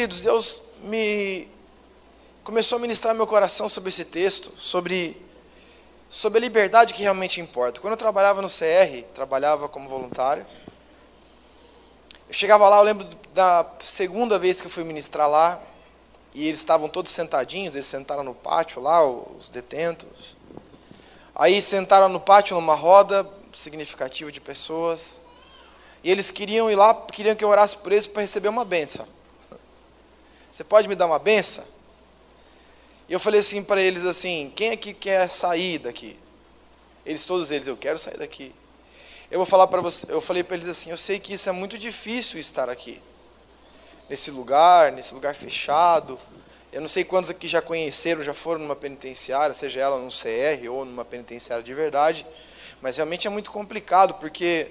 queridos, Deus começou a ministrar meu coração sobre esse texto, sobre a liberdade que realmente importa. Quando eu trabalhava no CR, trabalhava como voluntário, eu chegava lá, eu lembro da segunda vez que eu fui ministrar lá, e eles estavam todos sentadinhos, eles sentaram no pátio lá, os detentos. Aí sentaram no pátio numa roda significativa de pessoas, e eles queriam ir lá, queriam que eu orasse por eles para receber uma bênção. Você pode me dar uma bênção? E eu falei assim para eles assim, quem aqui quer sair daqui? Todos eles, eu quero sair daqui. Eu vou falar para você, eu falei para eles assim, eu sei que isso é muito difícil estar aqui, nesse lugar fechado. Eu não sei quantos aqui já conheceram, já foram numa penitenciária, seja ela num CR ou numa penitenciária de verdade, mas realmente é muito complicado, porque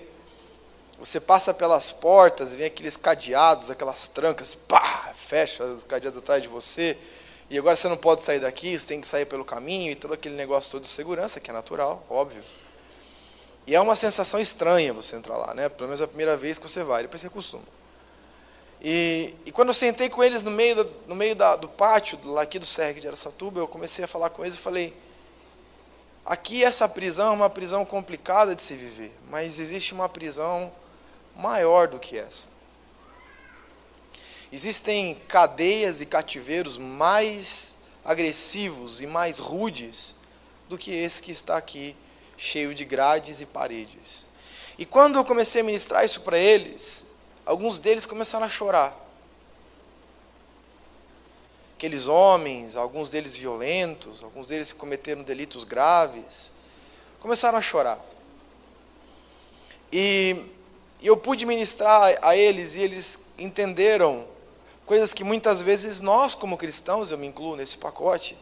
você passa pelas portas, vem aqueles cadeados, aquelas trancas, pá, fecha os cadeados atrás de você, e agora você não pode sair daqui, você tem que sair pelo caminho, e todo aquele negócio todo de segurança, que é natural, óbvio. E é uma sensação estranha você entrar lá, né? Pelo menos a primeira vez que você vai, depois você acostuma. E quando eu sentei com eles no meio do pátio, aqui do CR de Araçatuba, eu comecei a falar com eles e falei, aqui essa prisão é uma prisão complicada de se viver, mas existe uma prisão maior do que essa. Existem cadeias e cativeiros mais agressivos e mais rudes do que esse que está aqui, cheio de grades e paredes. E quando eu comecei a ministrar isso para eles, alguns deles começaram a chorar. Aqueles homens, alguns deles violentos, alguns deles que cometeram delitos graves, começaram a chorar. E eu pude ministrar a eles, e eles entenderam coisas que muitas vezes nós, como cristãos, eu me incluo nesse pacote,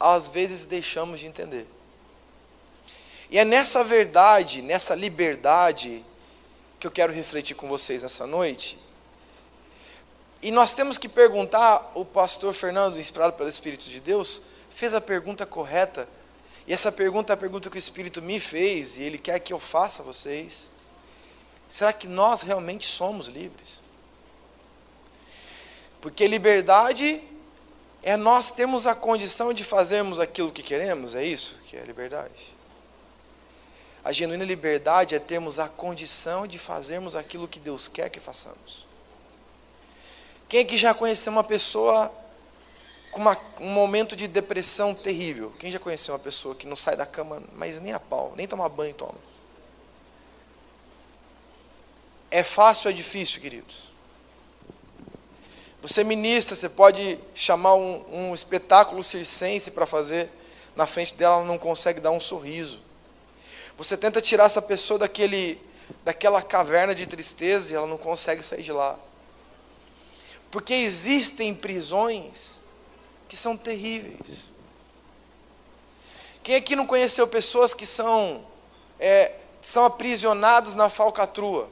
às vezes deixamos de entender. E é nessa verdade, nessa liberdade, que eu quero refletir com vocês nessa noite. E nós temos que perguntar, o pastor Fernando, inspirado pelo Espírito de Deus, fez a pergunta correta, e essa pergunta é a pergunta que o Espírito me fez, e Ele quer que eu faça a vocês. Será que nós realmente somos livres? Porque liberdade é nós termos a condição de fazermos aquilo que queremos, é isso que é liberdade. A genuína liberdade é termos a condição de fazermos aquilo que Deus quer que façamos. Quem aqui já conheceu uma pessoa com um momento de depressão terrível? Quem já conheceu uma pessoa que não sai da cama, mas nem a pau, nem tomar banho toma? É fácil ou é difícil, queridos? Você ministra, você pode chamar um espetáculo circense para fazer, na frente dela ela não consegue dar um sorriso. Você tenta tirar essa pessoa daquela caverna de tristeza e ela não consegue sair de lá. Porque existem prisões que são terríveis. Quem aqui não conheceu pessoas que são aprisionados na falcatrua?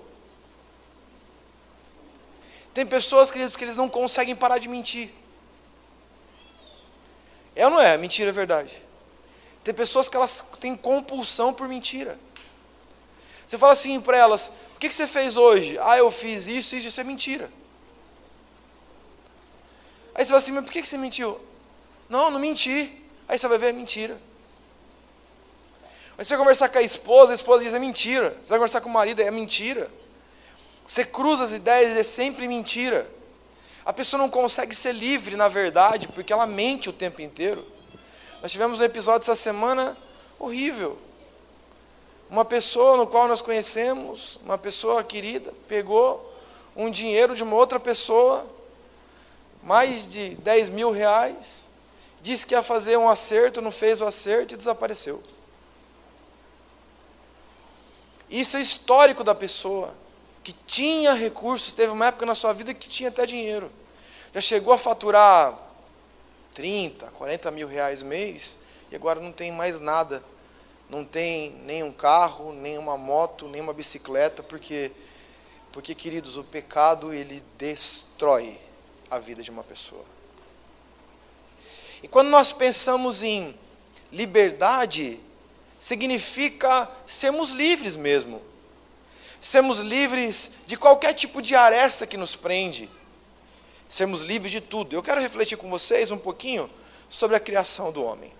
Tem pessoas, queridos, que eles não conseguem parar de mentir. É ou não é? Mentira é verdade. Tem pessoas que elas têm compulsão por mentira. Você fala assim para elas, o que você fez hoje? Ah, eu fiz isso é mentira. Aí você fala assim, mas por que você mentiu? Não menti. Aí você vai ver, é mentira. Aí você vai conversar com a esposa diz, é mentira. Você vai conversar com o marido, é mentira. Você cruza as ideias, é sempre mentira. A pessoa não consegue ser livre, na verdade, porque ela mente o tempo inteiro. Nós tivemos um episódio essa semana horrível. Uma pessoa no qual nós conhecemos, uma pessoa querida, pegou um dinheiro de uma outra pessoa, mais de 10 mil reais, disse que ia fazer um acerto, não fez o acerto e desapareceu. Isso é histórico da pessoa, que tinha recursos, teve uma época na sua vida que tinha até dinheiro. Já chegou a faturar 30, 40 mil reais mês, e agora não tem mais nada. Não tem nem um carro, nem uma moto, nem uma bicicleta, porque, queridos, o pecado, ele destrói a vida de uma pessoa. E quando nós pensamos em liberdade, significa sermos livres mesmo. Sermos livres de qualquer tipo de aresta que nos prende. sermos livres de tudo. Eu quero refletir com vocês um pouquinho sobre a criação do homem.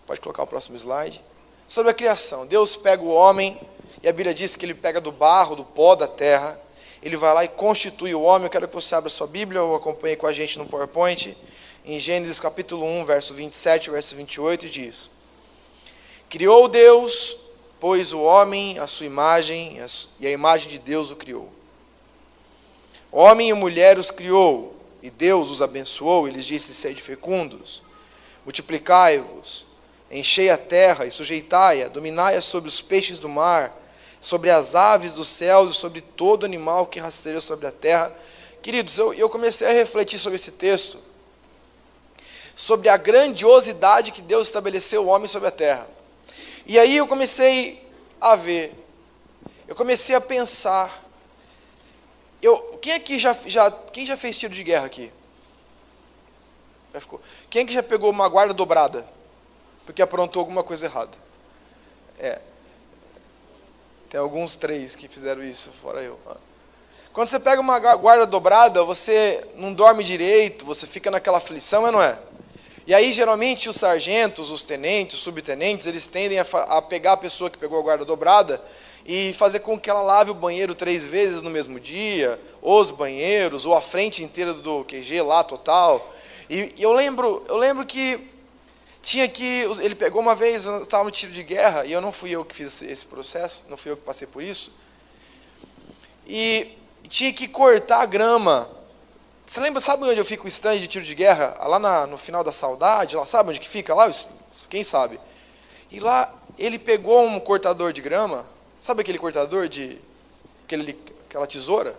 Pode colocar o próximo slide. Sobre a criação. Deus pega o homem, e a Bíblia diz que ele pega do barro, do pó da terra, ele vai lá e constitui o homem. Eu quero que você abra sua Bíblia ou acompanhe com a gente no PowerPoint. Em Gênesis capítulo 1, verso 27, verso 28, diz: Criou Deus, pois o homem à sua imagem, e a imagem de Deus o criou. Homem e mulher os criou, e Deus os abençoou, e lhes disse: sede fecundos, multiplicai-vos, enchei a terra e sujeitai-a, dominai-a sobre os peixes do mar, sobre as aves dos céus e sobre todo animal que rasteja sobre a terra. Queridos, eu comecei a refletir sobre esse texto, sobre a grandiosidade que Deus estabeleceu o homem sobre a terra. E aí eu comecei a ver, eu comecei a pensar, quem aqui quem já fez tiro de guerra aqui? Quem aqui já pegou uma guarda dobrada? Porque aprontou alguma coisa errada? Tem alguns 3 que fizeram isso, fora eu. Quando você pega uma guarda dobrada, você não dorme direito, você fica naquela aflição, não é? E aí, geralmente, os sargentos, os tenentes, os subtenentes, eles tendem a pegar a pessoa que pegou a guarda dobrada e fazer com que ela lave o banheiro 3 vezes no mesmo dia, os banheiros, ou a frente inteira do QG lá, total. E eu lembro que ele pegou uma vez, eu estava no tiro de guerra, e não fui eu que fiz esse processo, não fui eu que passei por isso, e tinha que cortar a grama. Você lembra, sabe onde eu fico o stand de tiro de guerra? Lá no final da Saudade, lá, sabe onde que fica lá? Quem sabe? E lá ele pegou um cortador de grama, sabe aquele cortador aquela tesoura?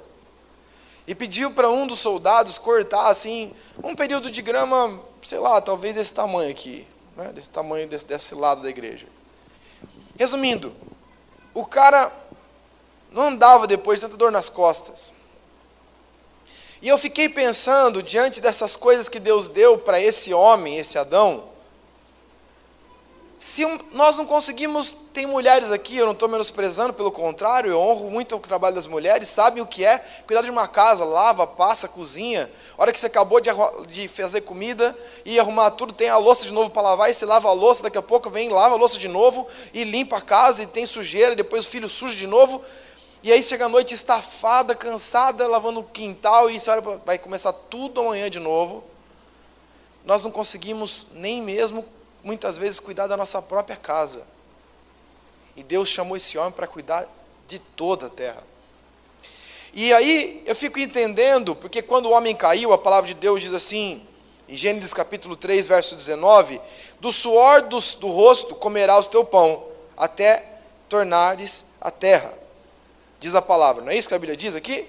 E pediu para um dos soldados cortar assim, um período de grama, sei lá, talvez desse tamanho aqui, né? Desse tamanho desse lado da igreja. Resumindo, o cara não andava depois de tanta dor nas costas. E eu fiquei pensando, diante dessas coisas que Deus deu para esse homem, esse Adão, se nós não conseguimos, tem mulheres aqui, eu não estou menosprezando, pelo contrário, eu honro muito o trabalho das mulheres, sabem o que é cuidar de uma casa, lava, passa, cozinha, a hora que você acabou de fazer comida e arrumar tudo, tem a louça de novo para lavar, e você lava a louça, daqui a pouco vem, lava a louça de novo, e limpa a casa, e tem sujeira, depois o filho suja de novo, e aí chega a noite estafada, cansada, lavando o quintal, e você vai começar tudo amanhã de novo. Nós não conseguimos nem mesmo, muitas vezes, cuidar da nossa própria casa. E Deus chamou esse homem para cuidar de toda a terra. E aí eu fico entendendo, porque quando o homem caiu, a palavra de Deus diz assim, em Gênesis capítulo 3, verso 19, do suor do rosto comerás o teu pão, até tornares a terra. Diz a palavra, não é isso que a Bíblia diz aqui?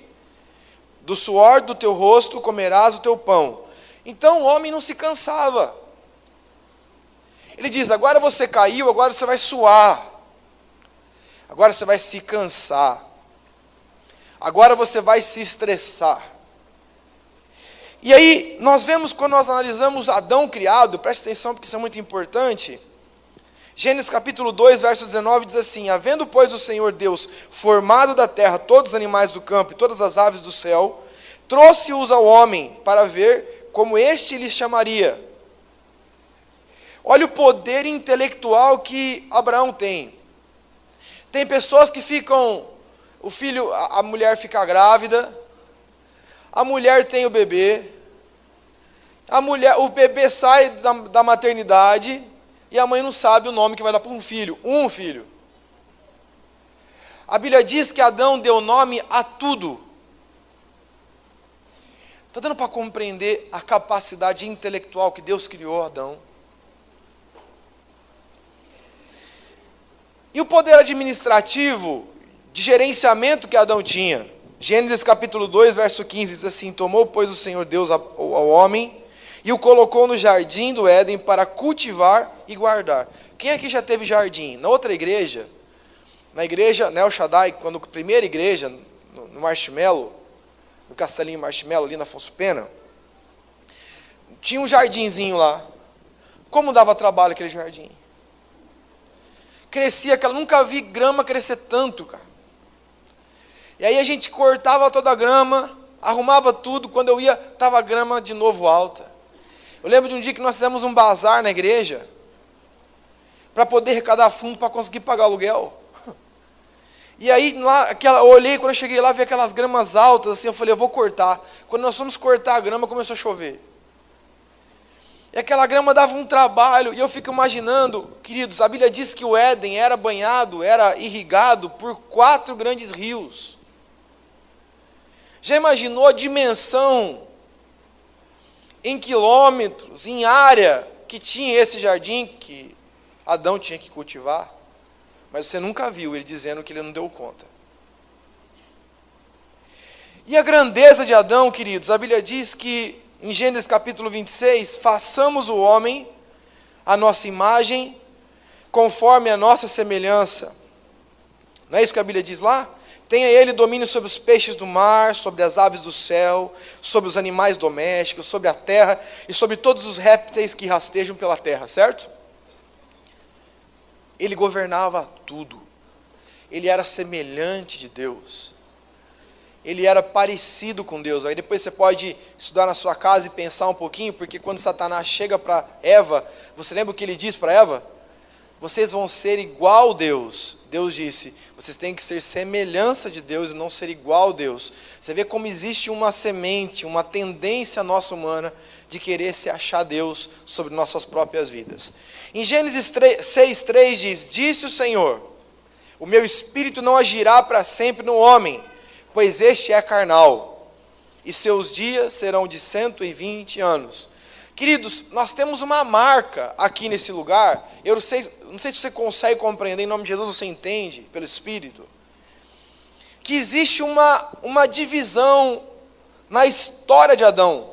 Do suor do teu rosto comerás o teu pão. Então o homem não se cansava. Ele diz, agora você caiu, agora você vai suar. Agora você vai se cansar. Agora você vai se estressar. E aí, nós vemos, quando nós analisamos Adão criado, preste atenção porque isso é muito importante. Gênesis capítulo 2, verso 19, diz assim, havendo, pois, o Senhor Deus formado da terra todos os animais do campo e todas as aves do céu, trouxe-os ao homem para ver como este lhes chamaria. Olha o poder intelectual que Abraão tem. Tem pessoas que ficam, a mulher fica grávida, a mulher tem o bebê, o bebê sai da maternidade, e a mãe não sabe o nome que vai dar para um filho. A Bíblia diz que Adão deu nome a tudo. Está dando para compreender a capacidade intelectual que Deus criou Adão? E o poder administrativo, de gerenciamento que Adão tinha? Gênesis capítulo 2, verso 15, diz assim, tomou, pois, o Senhor Deus ao homem, e o colocou no jardim do Éden para cultivar e guardar. Quem aqui já teve jardim? Na outra igreja, na igreja El Shaddai, quando a primeira igreja, no Marshmallow, no Castelinho Marshmallow, ali na Afonso Pena, tinha um jardinzinho lá. Como dava trabalho aquele jardim? Crescia, nunca vi grama crescer tanto, cara. E aí a gente cortava toda a grama, arrumava tudo, quando eu ia, estava a grama de novo alta. Eu lembro de um dia que nós fizemos um bazar na igreja, para poder arrecadar fundo para conseguir pagar o aluguel. E aí, lá, eu olhei, quando eu cheguei lá, vi aquelas gramas altas, assim, eu falei, eu vou cortar. Quando nós fomos cortar a grama, começou a chover. E aquela grama dava um trabalho, e eu fico imaginando, queridos, a Bíblia diz que o Éden era banhado, era irrigado por 4 grandes rios. Já imaginou a dimensão, em quilômetros, em área, que tinha esse jardim que Adão tinha que cultivar? Mas você nunca viu ele dizendo que ele não deu conta. E a grandeza de Adão, queridos, a Bíblia diz que, em Gênesis capítulo 26, façamos o homem a nossa imagem, conforme a nossa semelhança. Não é isso que a Bíblia diz lá? Tenha ele domínio sobre os peixes do mar, sobre as aves do céu, sobre os animais domésticos, sobre a terra e sobre todos os répteis que rastejam pela terra, certo? Ele governava tudo. Ele era semelhante de Deus. Ele era parecido com Deus. Aí depois você pode estudar na sua casa e pensar um pouquinho, porque quando Satanás chega para Eva, você lembra o que ele diz para Eva? Vocês vão ser igual a Deus. Deus disse, vocês têm que ser semelhança de Deus e não ser igual a Deus. Você vê como existe uma semente, uma tendência nossa humana de querer se achar Deus sobre nossas próprias vidas. Em Gênesis 6:3 diz, disse o Senhor, o meu espírito não agirá para sempre no homem, pois este é carnal, e seus dias serão de 120 anos. Queridos, nós temos uma marca aqui nesse lugar, eu não sei se você consegue compreender, em nome de Jesus você entende, pelo Espírito, que existe uma divisão na história de Adão.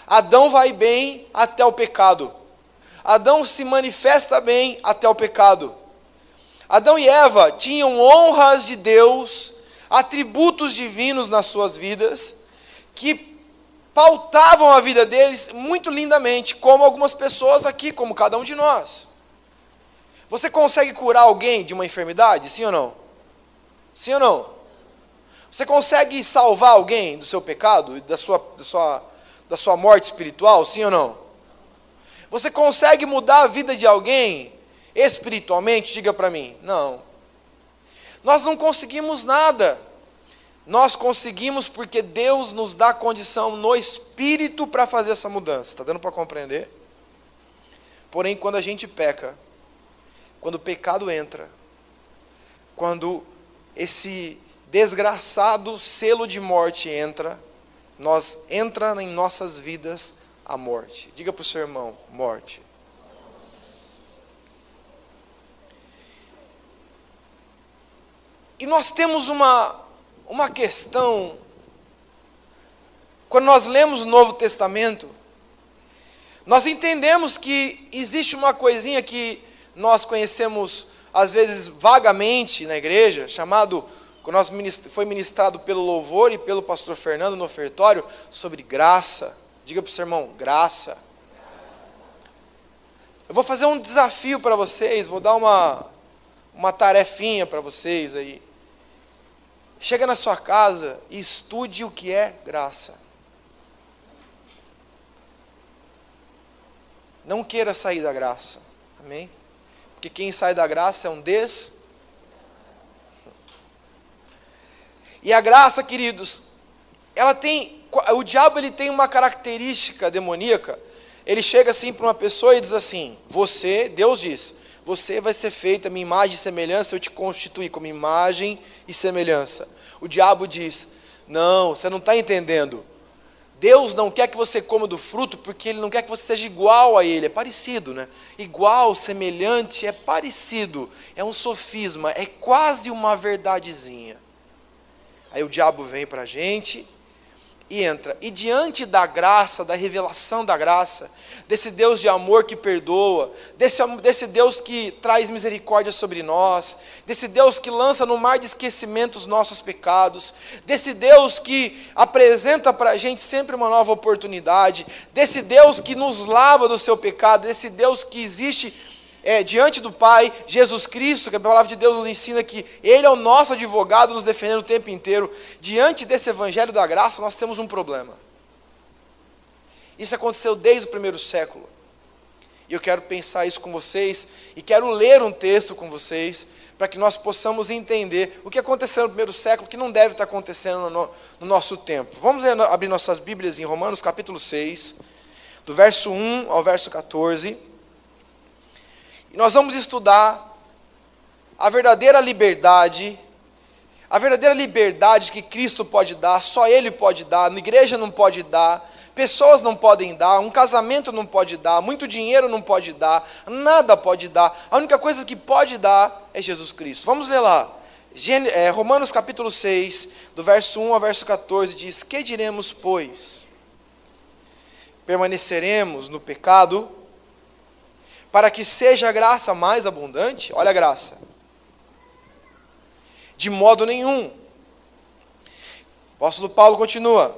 Adão vai bem até o pecado. Adão se manifesta bem até o pecado. Adão e Eva tinham honras de Deus, atributos divinos nas suas vidas, que pautavam a vida deles muito lindamente, como algumas pessoas aqui, como cada um de nós. Você consegue curar alguém de uma enfermidade? Sim ou não? Sim ou não? Você consegue salvar alguém do seu pecado, da sua morte espiritual? Sim ou não? Você consegue mudar a vida de alguém espiritualmente? Diga para mim. Não. Nós não conseguimos nada. Nós conseguimos porque Deus nos dá condição no Espírito para fazer essa mudança. Está dando para compreender? Porém, quando a gente peca, quando o pecado entra, quando esse desgraçado selo de morte entra em nossas vidas a morte. Diga para o seu irmão, morte. E nós temos uma questão, quando nós lemos o Novo Testamento, nós entendemos que existe uma coisinha que nós conhecemos, às vezes, vagamente na igreja, chamado, quando foi ministrado pelo louvor e pelo pastor Fernando no ofertório, sobre graça. Diga para o seu irmão, graça. Eu vou fazer um desafio para vocês, vou dar uma tarefinha para vocês aí. Chega na sua casa e estude o que é graça. Não queira sair da graça. Amém? Porque quem sai da graça é um E a graça, queridos, o diabo ele tem uma característica demoníaca. Ele chega assim para uma pessoa e diz assim, Deus diz, você vai ser feito a minha imagem e semelhança, eu te constituí como imagem e semelhança. O diabo diz, não, você não está entendendo. Deus não quer que você coma do fruto, porque Ele não quer que você seja igual a Ele, é parecido, né? Igual, semelhante, é parecido, é um sofisma, é quase uma verdadezinha. Aí o diabo vem para a gente e entra. E diante da graça, da revelação da graça, desse Deus de amor que perdoa, desse Deus que traz misericórdia sobre nós, desse Deus que lança no mar de esquecimento os nossos pecados, desse Deus que apresenta para a gente sempre uma nova oportunidade, desse Deus que nos lava do seu pecado, desse Deus que existe diante do Pai, Jesus Cristo, que a palavra de Deus nos ensina que Ele é o nosso advogado, nos defendendo o tempo inteiro. Diante desse evangelho da graça, nós temos um problema. Isso aconteceu desde o primeiro século. E eu quero pensar isso com vocês, e quero ler um texto com vocês, para que nós possamos entender o que aconteceu no primeiro século, que não deve estar acontecendo no nosso tempo. Vamos abrir nossas Bíblias em Romanos capítulo 6, do verso 1 ao verso 14. E nós vamos estudar a verdadeira liberdade que Cristo pode dar, só Ele pode dar, a igreja não pode dar, pessoas não podem dar, um casamento não pode dar, muito dinheiro não pode dar, nada pode dar. A única coisa que pode dar é Jesus Cristo. Vamos ler lá. Romanos capítulo 6, do verso 1 ao verso 14, diz: que diremos, pois? Permaneceremos no pecado, para que seja a graça mais abundante? Olha a graça. De modo nenhum. O apóstolo Paulo continua: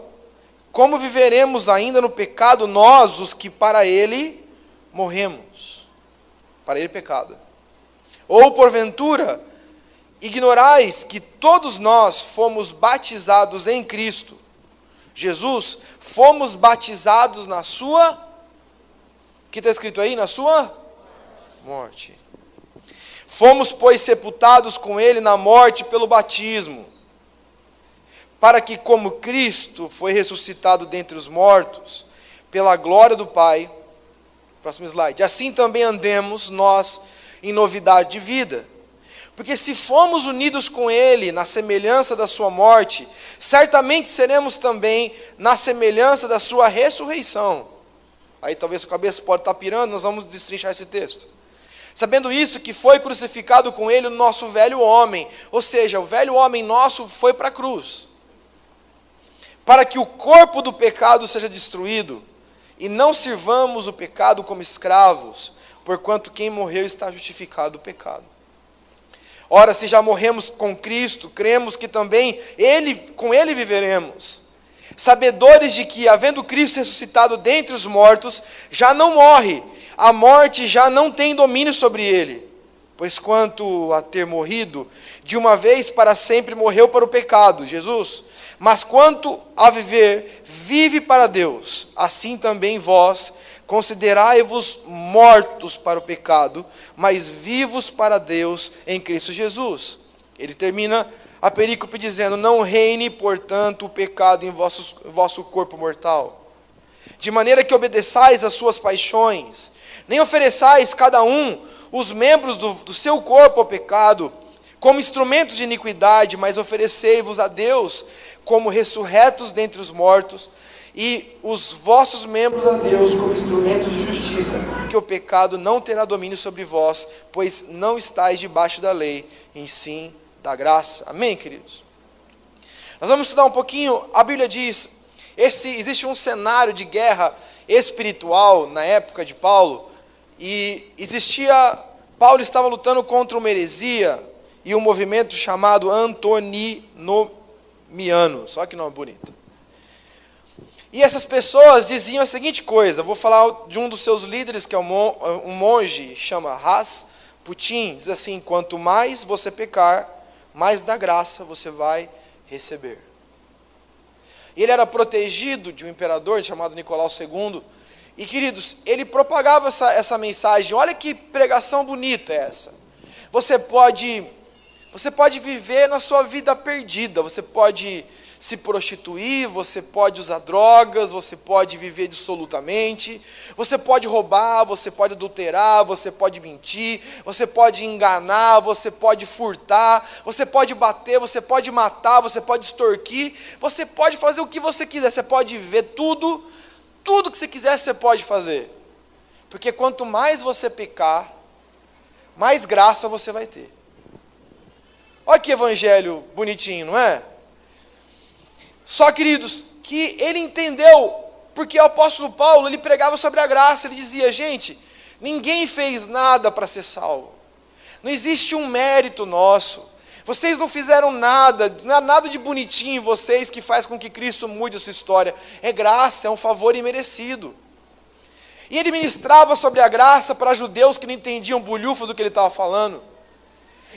como viveremos ainda no pecado nós, os que para ele morremos? Para ele pecado. Ou porventura, ignorais que todos nós fomos batizados em Cristo Jesus, fomos batizados na sua... O que está escrito aí? Na sua morte. Fomos, pois, sepultados com ele na morte pelo batismo, para que, como Cristo foi ressuscitado dentre os mortos, pela glória do Pai, próximo slide, assim também andemos nós em novidade de vida. Porque se fomos unidos com Ele na semelhança da sua morte, certamente seremos também na semelhança da sua ressurreição. Aí talvez a cabeça pode estar pirando, nós vamos destrinchar esse texto. Sabendo isso, que foi crucificado com Ele o nosso velho homem, ou seja, o velho homem nosso foi para a cruz, para que o corpo do pecado seja destruído, e não sirvamos o pecado como escravos, porquanto quem morreu está justificado do pecado. Ora, se já morremos com Cristo, cremos que também com Ele viveremos, sabedores de que, havendo Cristo ressuscitado dentre os mortos, já não morre, a morte já não tem domínio sobre Ele. Pois quanto a ter morrido, de uma vez para sempre morreu para o pecado, Jesus, mas quanto a viver, vive para Deus. Assim também vós, considerai-vos mortos para o pecado, mas vivos para Deus em Cristo Jesus. Ele termina a perícope dizendo: não reine, portanto, o pecado em vosso corpo mortal, de maneira que obedeçais às suas paixões, nem ofereçais cada um os membros do seu corpo ao pecado, como instrumentos de iniquidade, mas oferecei-vos a Deus como ressurretos dentre os mortos, e os vossos membros a Deus como instrumentos de justiça, que o pecado não terá domínio sobre vós, pois não estáis debaixo da lei, em sim da graça. Amém, queridos? Nós vamos estudar um pouquinho. A Bíblia diz, existe um cenário de guerra espiritual na época de Paulo, e Paulo estava lutando contra uma heresia e um movimento chamado antoninomiano, só que nome bonito. E essas pessoas diziam a seguinte coisa, vou falar de um dos seus líderes, que é um monge, chama Rasputin, diz assim: quanto mais você pecar, mais da graça você vai receber. E ele era protegido de um imperador chamado Nicolau II, e queridos, ele propagava essa mensagem. Olha que pregação bonita é essa. Você pode viver na sua vida perdida, você pode se prostituir, você pode usar drogas, você pode viver dissolutamente, você pode roubar, você pode adulterar, você pode mentir, você pode enganar, você pode furtar, você pode bater, você pode matar, você pode extorquir, você pode fazer o que você quiser, você pode viver tudo que você quiser você pode fazer, porque quanto mais você pecar, mais graça você vai ter. Olha que evangelho bonitinho, não é? Só, queridos, que ele entendeu, porque o apóstolo Paulo, ele pregava sobre a graça, ele dizia: gente, ninguém fez nada para ser salvo, não existe um mérito nosso, vocês não fizeram nada, não há nada de bonitinho em vocês que faz com que Cristo mude a sua história, é graça, é um favor imerecido. E ele ministrava sobre a graça para judeus que não entendiam bulhufas do que ele estava falando.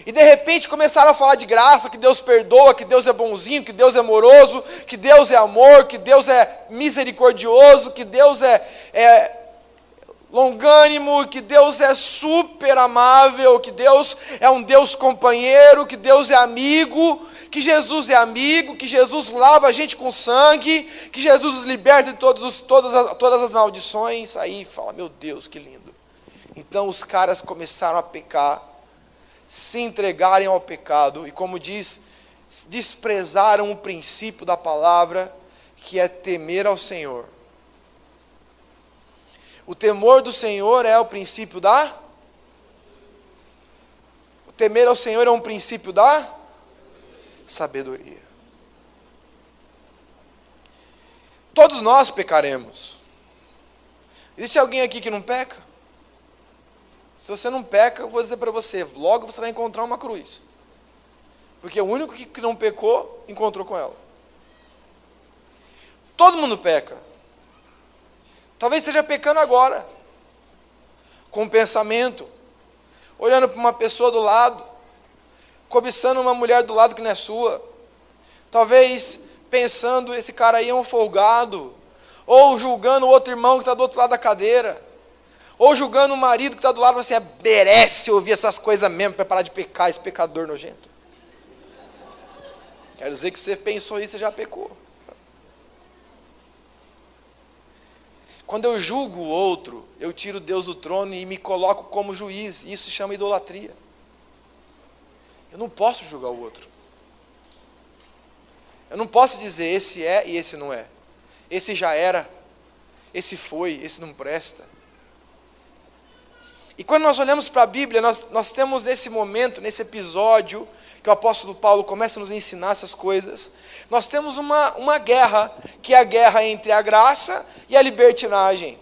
E de repente começaram a falar de graça, que Deus perdoa, que Deus é bonzinho, que Deus é amoroso, que Deus é amor, que Deus é misericordioso, que Deus é longânimo, que Deus é super amável, que Deus é um Deus companheiro, que Deus é amigo, que Jesus é amigo, que Jesus lava a gente com sangue, que Jesus nos liberta de todas as maldições. Aí fala, meu Deus, que lindo. Então os caras começaram a pecar, se entregarem ao pecado, e como diz, desprezaram o princípio da palavra, que é temer ao Senhor. O temor do Senhor é o princípio da... O temer ao Senhor é um princípio da sabedoria. Todos nós pecaremos. Existe alguém aqui que não peca? Se você não peca, eu vou dizer para você, logo você vai encontrar uma cruz. Porque o único que não pecou, encontrou com ela. Todo mundo peca. Talvez esteja pecando agora, com o pensamento, olhando para uma pessoa do lado, cobiçando uma mulher do lado que não é sua, talvez pensando, esse cara aí é um folgado, ou julgando o outro irmão que está do outro lado da cadeira, ou julgando o marido que está do lado, assim, merece ouvir essas coisas mesmo, para parar de pecar, esse pecador nojento. Quero dizer que você pensou isso, você já pecou. Quando eu julgo o outro, eu tiro Deus do trono e me coloco como juiz. Isso se chama idolatria. Eu não posso julgar o outro. Eu não posso dizer esse é e esse não é. Esse já era, esse foi, esse não presta. E quando nós olhamos para a Bíblia, nós temos nesse momento, nesse episódio, que o apóstolo Paulo começa a nos ensinar essas coisas, nós temos uma guerra, que é a guerra entre a graça e a libertinagem.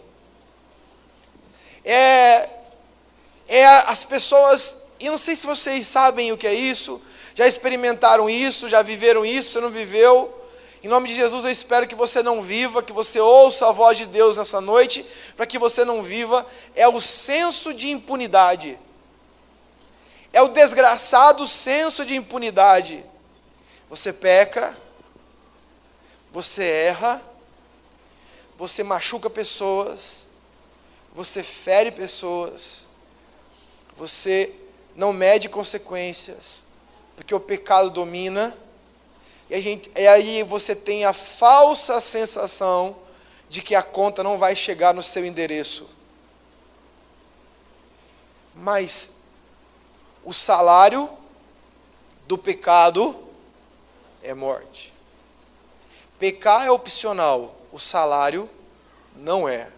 As pessoas, e não sei se vocês sabem o que é isso, já experimentaram isso, já viveram isso, você não viveu. Em nome de Jesus eu espero que você não viva, que você ouça a voz de Deus nessa noite, para que você não viva. É o senso de impunidade. É o desgraçado senso de impunidade. Você peca, você erra, você machuca pessoas, você fere pessoas, você não mede consequências, porque o pecado domina, e aí você tem a falsa sensação de que a conta não vai chegar no seu endereço. Mas o salário do pecado é morte. Pecar é opcional, o salário não é.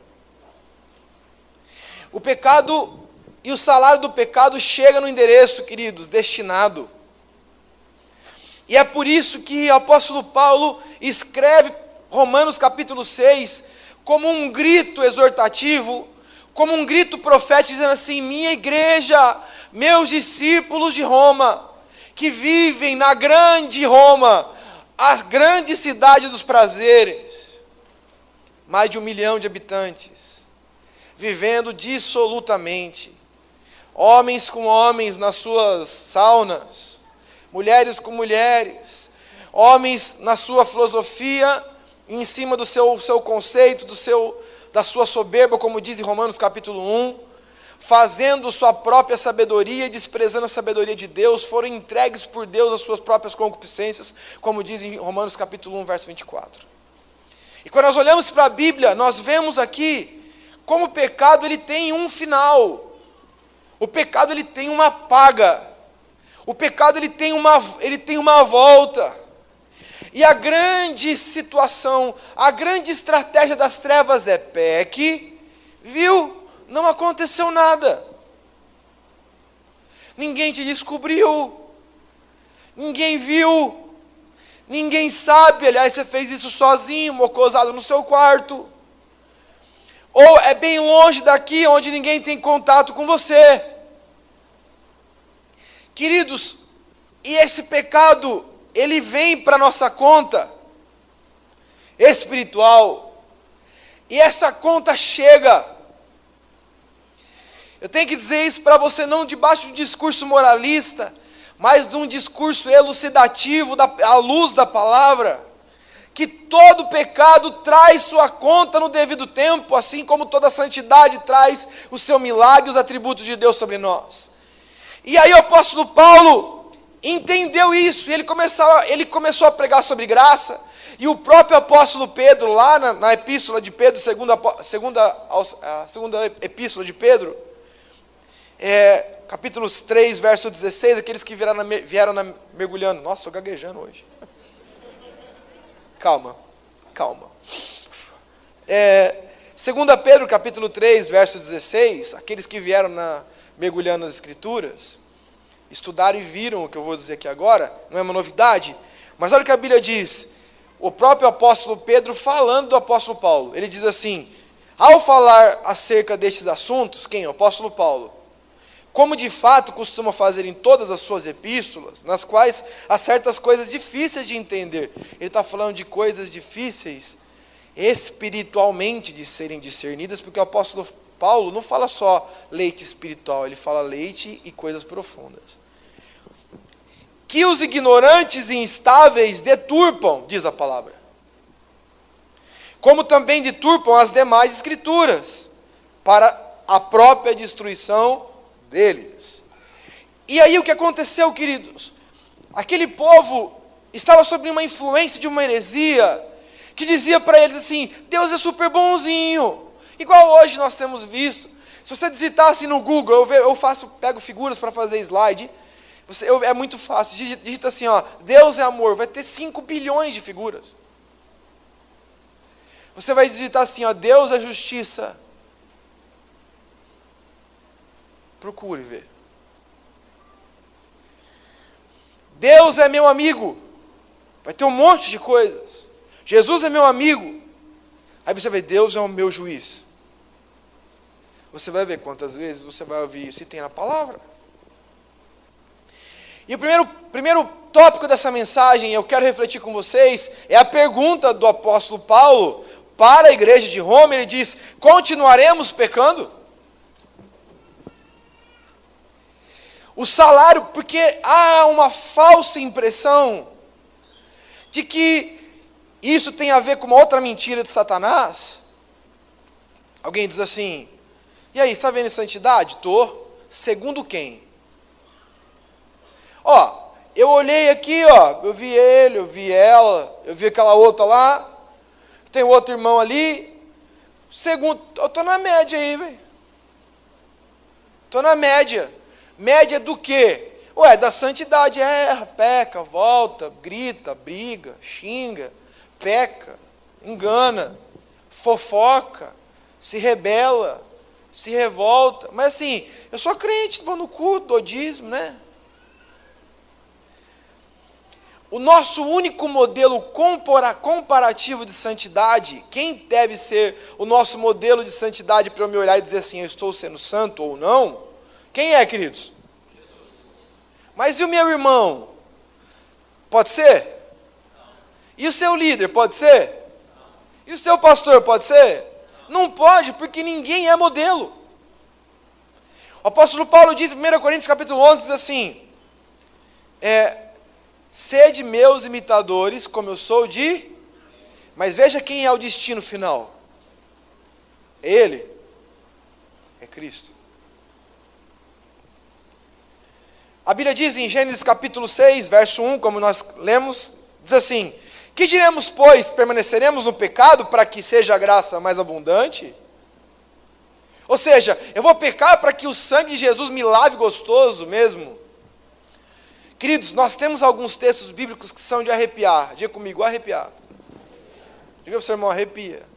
O pecado e o salário do pecado chega no endereço, queridos, destinado. E é por isso que o apóstolo Paulo escreve Romanos capítulo 6 como um grito exortativo, como um grito profético, dizendo assim: minha igreja, meus discípulos de Roma, que vivem na grande Roma, a grande cidade dos prazeres, mais de 1 milhão de habitantes, vivendo dissolutamente, homens com homens nas suas saunas, mulheres com mulheres, homens na sua filosofia, em cima do seu conceito, da sua soberba, como diz em Romanos capítulo 1, fazendo sua própria sabedoria e desprezando a sabedoria de Deus, foram entregues por Deus às suas próprias concupiscências, como diz em Romanos capítulo 1, verso 24. E quando nós olhamos para a Bíblia, nós vemos aqui como o pecado ele tem um final. O pecado ele tem uma paga. O pecado ele tem uma volta. E a grande situação, a grande estratégia das trevas é: peque, viu? Não aconteceu nada. Ninguém te descobriu. Ninguém viu. Ninguém sabe. Aliás, você fez isso sozinho, mocosado no seu quarto. Ou é bem longe daqui, onde ninguém tem contato com você. Queridos, e esse pecado, ele vem para a nossa conta espiritual. E essa conta chega. Eu tenho que dizer isso para você não debaixo de um discurso moralista, mas de um discurso elucidativo à luz da palavra, que todo pecado traz sua conta no devido tempo, assim como toda santidade traz o seu milagre, os atributos de Deus sobre nós. E aí o apóstolo Paulo entendeu isso, e ele começou a pregar sobre graça, e o próprio apóstolo Pedro, lá na epístola de Pedro, segunda epístola de Pedro, capítulo 3, verso 16, aqueles que vieram mergulhando. Nossa, estou gaguejando hoje. Calma. 2 Pedro, capítulo 3, verso 16, aqueles que vieram mergulhando nas Escrituras, estudaram e viram o que eu vou dizer aqui agora, não é uma novidade, mas olha o que a Bíblia diz, o próprio apóstolo Pedro falando do apóstolo Paulo, ele diz assim, ao falar acerca destes assuntos, quem? O apóstolo Paulo, como de fato costuma fazer em todas as suas epístolas, nas quais há certas coisas difíceis de entender. Ele está falando de coisas difíceis espiritualmente de serem discernidas, porque o apóstolo Paulo não fala só leite espiritual, ele fala leite e coisas profundas. Que os ignorantes e instáveis deturpam, diz a palavra, como também deturpam as demais escrituras, para a própria destruição deles. E aí o que aconteceu, queridos? Aquele povo estava sob uma influência de uma heresia, que dizia para eles assim, Deus é super bonzinho, igual hoje nós temos visto. Se você digitar assim no Google, pego figuras para fazer slide, é muito fácil, digita assim, Deus é amor, vai ter 5 bilhões de figuras. Você vai digitar assim, Deus é justiça. Procure ver. Deus é meu amigo. Vai ter um monte de coisas. Jesus é meu amigo. Aí você vai, Deus é o meu juiz. Você vai ver quantas vezes você vai ouvir isso e tem na palavra. E o primeiro tópico dessa mensagem, eu quero refletir com vocês, é a pergunta do apóstolo Paulo para a igreja de Roma. Ele diz, continuaremos pecando? O salário, porque há uma falsa impressão de que isso tem a ver com uma outra mentira de Satanás. Alguém diz assim, e aí, está vendo santidade? Estou. Segundo quem? Eu olhei aqui, eu vi ele, eu vi ela, eu vi aquela outra lá, tem outro irmão ali, segundo, eu estou na média aí, velho. Estou na média. Média do quê? Da santidade, erra, peca, volta, grita, briga, xinga, peca, engana, fofoca, se rebela, se revolta. Mas assim, eu sou crente, vou no culto, dou dízimo, né? O nosso único modelo comparativo de santidade, quem deve ser o nosso modelo de santidade para eu me olhar e dizer assim, eu estou sendo santo ou não? Quem é, queridos? Mas e o meu irmão? Pode ser? E o seu líder? Pode ser? E o seu pastor? Pode ser? Não pode, porque ninguém é modelo. O apóstolo Paulo diz em 1 Coríntios capítulo 11, diz assim, sede meus imitadores, como eu sou de... Mas veja quem é o destino final. É Ele. É Cristo. A Bíblia diz em Gênesis capítulo 6, verso 1, como nós lemos, diz assim, que diremos, pois, permaneceremos no pecado para que seja a graça mais abundante? Ou seja, eu vou pecar para que o sangue de Jesus me lave gostoso mesmo? Queridos, nós temos alguns textos bíblicos que são de arrepiar. Diga comigo, arrepiar. Diga para o seu irmão, arrepia.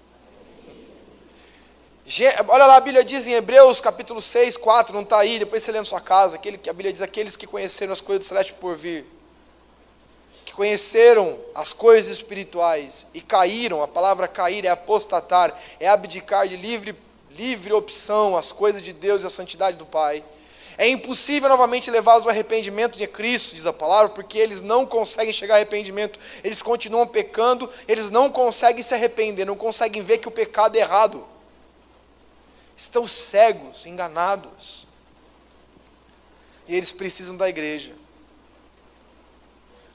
Olha lá, a Bíblia diz em Hebreus capítulo 6, 4, não está aí, depois você lê na sua casa, a Bíblia diz, aqueles que conheceram as coisas do celeste por vir, que conheceram as coisas espirituais e caíram, a palavra cair é apostatar, é abdicar de livre opção as coisas de Deus e a santidade do Pai. É impossível novamente levá-los ao arrependimento de Cristo, diz a palavra, porque eles não conseguem chegar ao arrependimento, eles continuam pecando, eles não conseguem se arrepender, não conseguem ver que o pecado é errado. estão cegos, enganados. E eles precisam da igreja.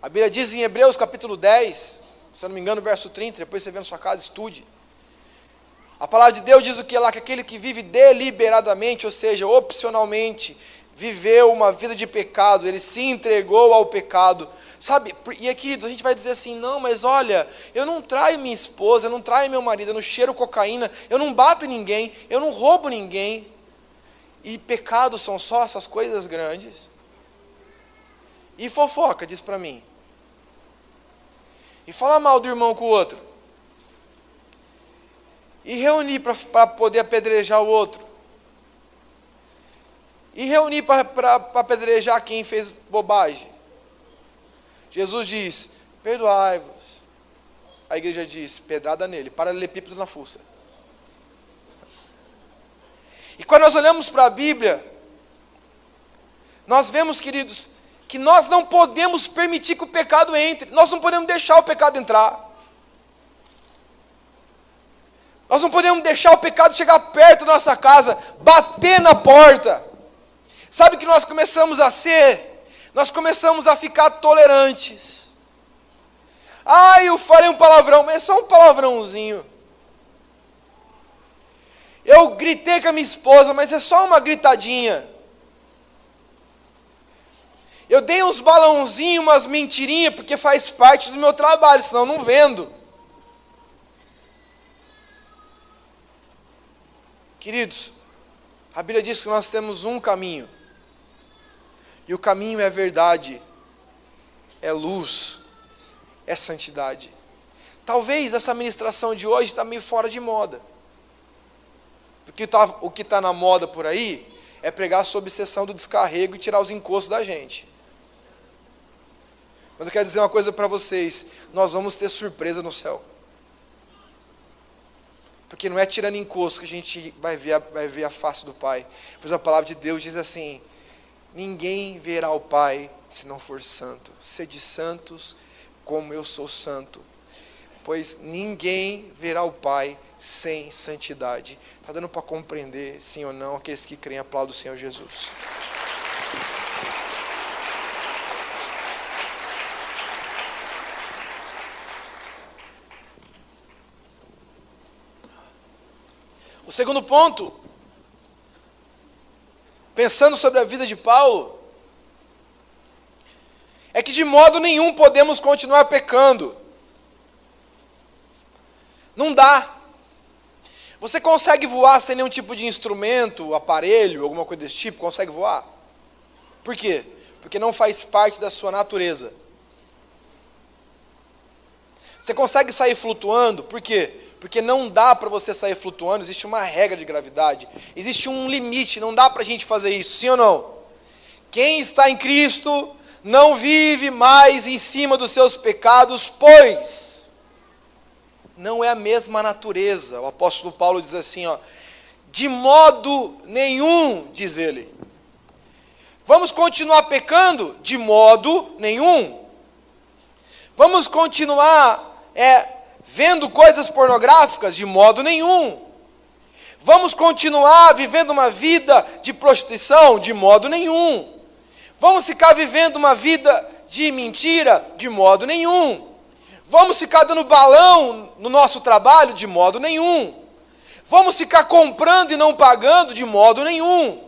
A Bíblia diz em Hebreus capítulo 10, se eu não me engano, verso 30, depois você vê na sua casa, estude. A palavra de Deus diz o que lá? Que aquele que vive deliberadamente, ou seja, opcionalmente, viveu uma vida de pecado, ele se entregou ao pecado. Sabe, e queridos, a gente vai dizer assim, não, mas olha, eu não traio minha esposa, eu não traio meu marido, eu não cheiro cocaína, eu não bato em ninguém, eu não roubo ninguém. E pecados são só essas coisas grandes. E fofoca, diz para mim. E falar mal do irmão com o outro. E reunir para poder apedrejar o outro. E reunir para apedrejar quem fez bobagem. Jesus diz, perdoai-vos. A igreja diz, pedrada nele, paralelepípedo na fuça. E quando nós olhamos para a Bíblia, nós vemos, queridos, que nós não podemos permitir que o pecado entre. Nós não podemos deixar o pecado entrar. Nós não podemos deixar o pecado chegar perto da nossa casa, bater na porta. Sabe o que nós começamos a ser? Nós começamos a ficar tolerantes. Eu falei um palavrão, mas é só um palavrãozinho. Eu gritei com a minha esposa, mas é só uma gritadinha. Eu dei uns balãozinhos, umas mentirinhas, porque faz parte do meu trabalho, senão eu não vendo. Queridos, a Bíblia diz que nós temos um caminho. E o caminho é verdade, é luz, é santidade. Talvez essa ministração de hoje está meio fora de moda. Porque o que está na moda por aí é pregar sobre obsessão do descarrego e tirar os encostos da gente. Mas eu quero dizer uma coisa para vocês, nós vamos ter surpresa no céu. Porque não é tirando encosto que a gente vai ver a face do Pai. Pois a palavra de Deus diz assim, ninguém verá o Pai se não for santo. Sede santos como eu sou santo. Pois ninguém verá o Pai sem santidade. Está dando para compreender, sim ou não? Aqueles que creem, aplaudem o Senhor Jesus. O segundo ponto, pensando sobre a vida de Paulo, é que de modo nenhum podemos continuar pecando. Não dá. Você consegue voar sem nenhum tipo de instrumento, aparelho, alguma coisa desse tipo? Consegue voar? Por quê? Porque não faz parte da sua natureza. Você consegue sair flutuando? Por quê? Porque não dá para você sair flutuando, existe uma regra de gravidade, existe um limite, não dá para a gente fazer isso, sim ou não? Quem está em Cristo não vive mais em cima dos seus pecados, pois não é a mesma natureza. O apóstolo Paulo diz assim, de modo nenhum, diz ele. Vamos continuar pecando? De modo nenhum. Vamos continuar vendo coisas pornográficas? De modo nenhum. Vamos continuar vivendo uma vida de prostituição? De modo nenhum. Vamos ficar vivendo uma vida de mentira? De modo nenhum. Vamos ficar dando balão no nosso trabalho? De modo nenhum. Vamos ficar comprando e não pagando? De modo nenhum.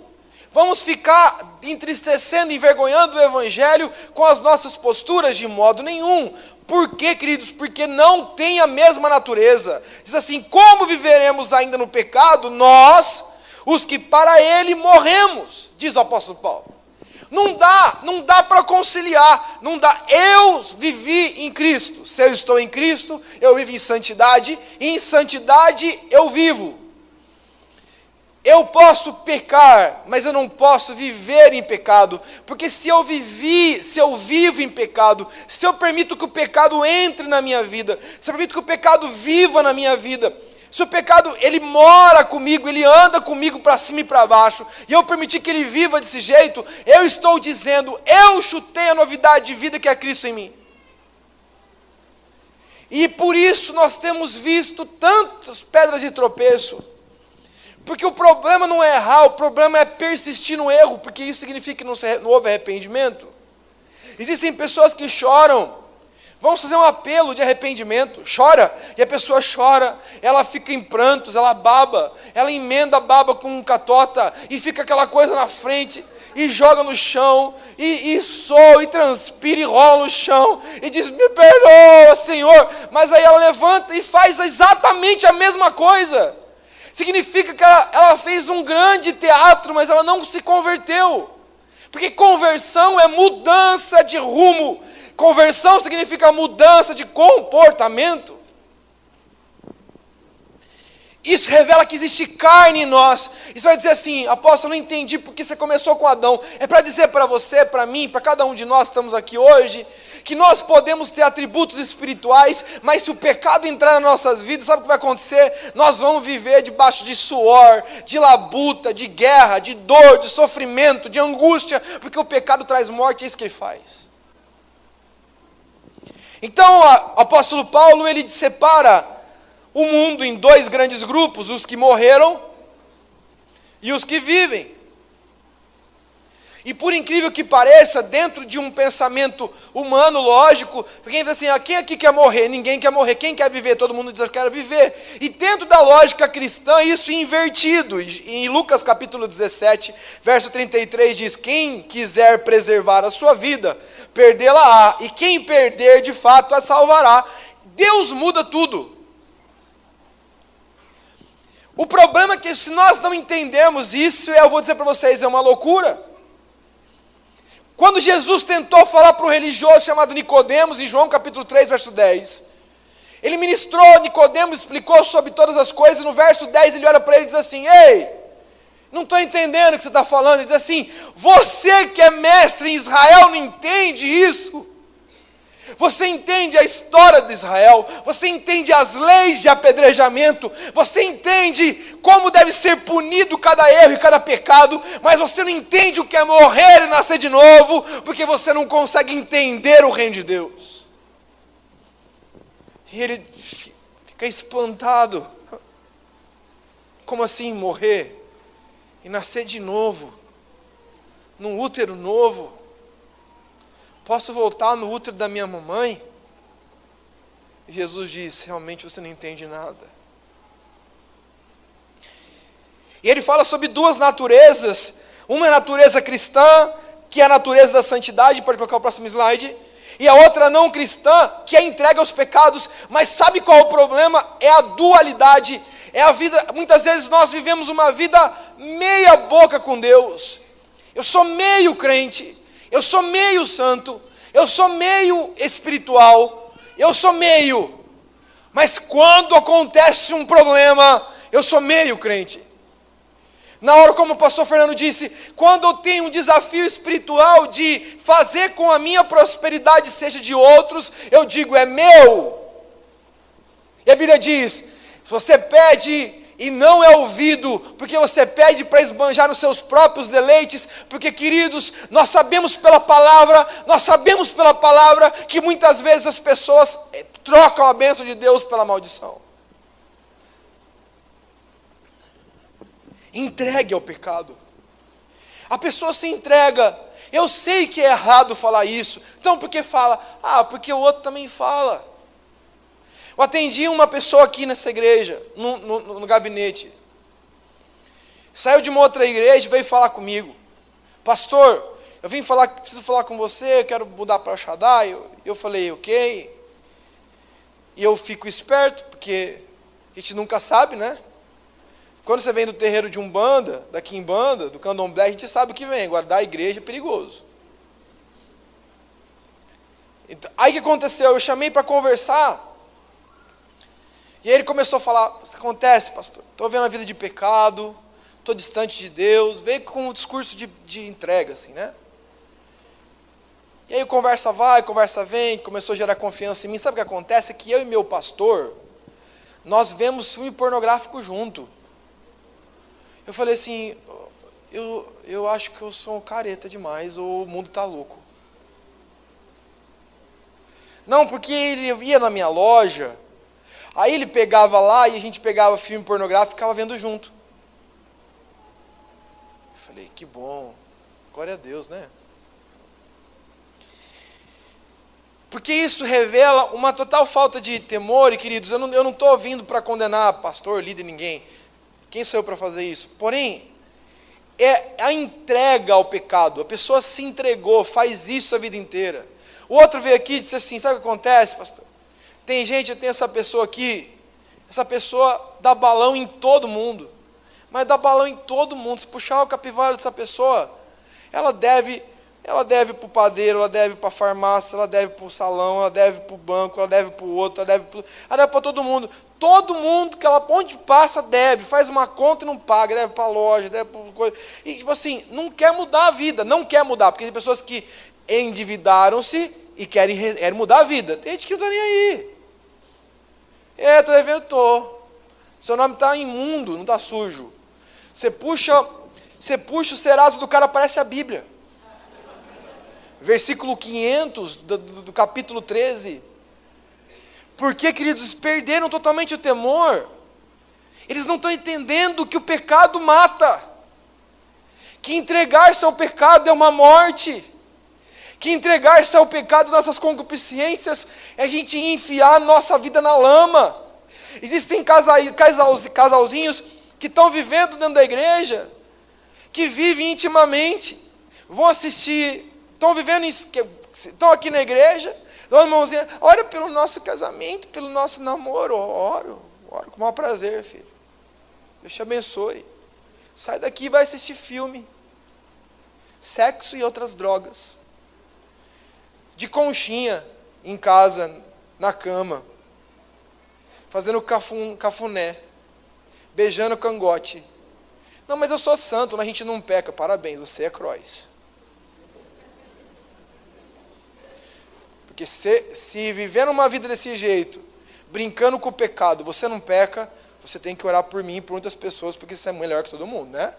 Vamos ficar entristecendo e envergonhando o Evangelho com as nossas posturas? De modo nenhum. Por quê, queridos? Porque não tem a mesma natureza. Diz assim, como viveremos ainda no pecado, nós, os que para ele morremos, diz o apóstolo Paulo. Não dá para conciliar, não dá. Eu vivi em Cristo. Se eu estou em Cristo, eu vivo em santidade, e em santidade eu vivo. Eu posso pecar, mas eu não posso viver em pecado, porque se eu vivo em pecado, se eu permito que o pecado entre na minha vida, se eu permito que o pecado viva na minha vida, se o pecado, ele mora comigo, ele anda comigo para cima e para baixo, e eu permitir que ele viva desse jeito, eu estou dizendo, eu chutei a novidade de vida que é Cristo em mim. E por isso nós temos visto tantas pedras de tropeço, Porque o problema não é errar, o problema é persistir no erro, porque isso significa que não houve arrependimento. Existem pessoas que choram. Vamos fazer um apelo de arrependimento. Chora, e a pessoa chora, ela fica em prantos, ela baba, ela emenda a baba com um catota, e fica aquela coisa na frente, e joga no chão, e soa, e transpira, e rola no chão, e diz, me perdoa, Senhor. Mas aí ela levanta e faz exatamente a mesma coisa. Significa que ela fez um grande teatro, mas ela não se converteu. Porque conversão é mudança de rumo. Conversão significa mudança de comportamento. Isso revela que existe carne em nós. Isso vai dizer assim, apóstolo, não entendi porque você começou com Adão. É para dizer para você, para mim, para cada um de nós que estamos aqui hoje, que nós podemos ter atributos espirituais, mas se o pecado entrar nas nossas vidas, sabe o que vai acontecer? Nós vamos viver debaixo de suor, de labuta, de guerra, de dor, de sofrimento, de angústia, porque o pecado traz morte, é isso que ele faz. Então, o apóstolo Paulo, ele separa o mundo em dois grandes grupos, os que morreram e os que vivem. E por incrível que pareça, dentro de um pensamento humano, lógico, quem diz assim, quem aqui quer morrer? Ninguém quer morrer. Quem quer viver? Todo mundo diz, eu quero viver. E dentro da lógica cristã, isso é invertido. Em Lucas capítulo 17, verso 33, diz, quem quiser preservar a sua vida, perdê-la-á. E quem perder, de fato, a salvará. Deus muda tudo. O problema é que se nós não entendemos isso, eu vou dizer para vocês, é uma loucura. Quando Jesus tentou falar para o religioso chamado Nicodemos, em João capítulo 3, verso 10, ele ministrou, Nicodemos explicou sobre todas as coisas, e no verso 10 ele olha para ele e diz assim, ei, não estou entendendo o que você está falando. Ele diz assim, você que é mestre em Israel não entende isso? Você entende a história de Israel, você entende as leis de apedrejamento, você entende como deve ser punido cada erro e cada pecado, mas você não entende o que é morrer e nascer de novo, porque você não consegue entender o reino de Deus. E ele fica espantado. Como assim morrer e nascer de novo, num útero novo? Posso voltar no útero da minha mamãe? E Jesus diz, realmente você não entende nada. E ele fala sobre duas naturezas. Uma é a natureza cristã, que é a natureza da santidade, pode colocar o próximo slide. E a outra não cristã, que é entrega aos pecados. Mas sabe qual é o problema? É a dualidade. É a vida, muitas vezes nós vivemos uma vida meia boca com Deus. Eu sou meio crente. Eu sou meio santo, eu sou meio espiritual, eu sou meio, mas quando acontece um problema, eu sou meio crente. Na hora, como o pastor Fernando disse, quando eu tenho um desafio espiritual de fazer com a minha prosperidade seja de outros, eu digo, é meu. E a Bíblia diz, você pede e não é ouvido, porque você pede para esbanjar nos seus próprios deleites, porque, queridos, nós sabemos pela palavra que muitas vezes as pessoas trocam a bênção de Deus pela maldição. Entregue ao pecado. A pessoa se entrega. Eu sei que é errado falar isso, então por que fala? Porque o outro também fala. Eu atendi uma pessoa aqui nessa igreja, no gabinete. Saiu de uma outra igreja e veio falar comigo. Pastor, eu vim falar, preciso falar com você, eu quero mudar para o Shaddai. Eu falei, ok. E eu fico esperto, porque a gente nunca sabe, né? Quando você vem do terreiro de Umbanda, da Quimbanda, do Candomblé, a gente sabe o que vem. Guardar a igreja é perigoso. Então, aí o que aconteceu? Eu chamei para conversar. E aí ele começou a falar, o que acontece, pastor? Estou vendo a vida de pecado, estou distante de Deus. Veio com um discurso de entrega, assim, né? E aí conversa vai, conversa vem, começou a gerar confiança em mim. Sabe o que acontece? É que eu e meu pastor, nós vemos filme pornográfico junto. Eu falei assim, eu acho que eu sou um careta demais, ou o mundo está louco. Não, porque ele ia na minha loja, aí ele pegava lá e a gente pegava filme pornográfico e ficava vendo junto. falei, que bom, glória a Deus, né? Porque isso revela uma total falta de temor, e queridos, eu não estou vindo para condenar pastor, líder, ninguém. Quem sou eu para fazer isso? Porém, é a entrega ao pecado. A pessoa se entregou, faz isso a vida inteira. O outro veio aqui e disse assim, sabe o que acontece, pastor? Tem gente, eu tenho essa pessoa aqui, essa pessoa dá balão em todo mundo. Mas dá balão em todo mundo. Se puxar o capivara dessa pessoa, ela deve para o padeiro, ela deve para a farmácia, ela deve para o salão, ela deve para o banco, ela deve para o outro, ela deve para todo mundo. Todo mundo que ela onde passa deve, faz uma conta e não paga, deve para a loja, deve para coisa. E tipo assim, não quer mudar a vida, não quer mudar, porque tem pessoas que endividaram-se e querem mudar a vida. Tem gente que não está nem aí. Estou devendo, estou. Seu nome está imundo, não está sujo. Você puxa o Serasa do cara, aparece a Bíblia. Versículo 500 do capítulo 13. Porque, queridos, perderam totalmente o temor. Eles não estão entendendo que o pecado mata. Que entregar-se ao pecado é uma morte. Que entregar-se ao pecado, nossas concupiscências, é a gente enfiar a nossa vida na lama. Existem casalzinhos que estão vivendo dentro da igreja, que vivem intimamente, vão assistir, estão aqui na igreja, dão uma mãozinha, ora pelo nosso casamento, pelo nosso namoro, oro com o maior prazer, filho. Deus te abençoe. Sai daqui e vai assistir filme. Sexo e outras drogas. De conchinha, em casa, na cama. Fazendo cafuné. Beijando cangote. Não, mas eu sou santo, a gente não peca. Parabéns, você é cross. Porque se vivendo uma vida desse jeito, brincando com o pecado, você não peca, você tem que orar por mim e por muitas pessoas, porque você é melhor que todo mundo, né?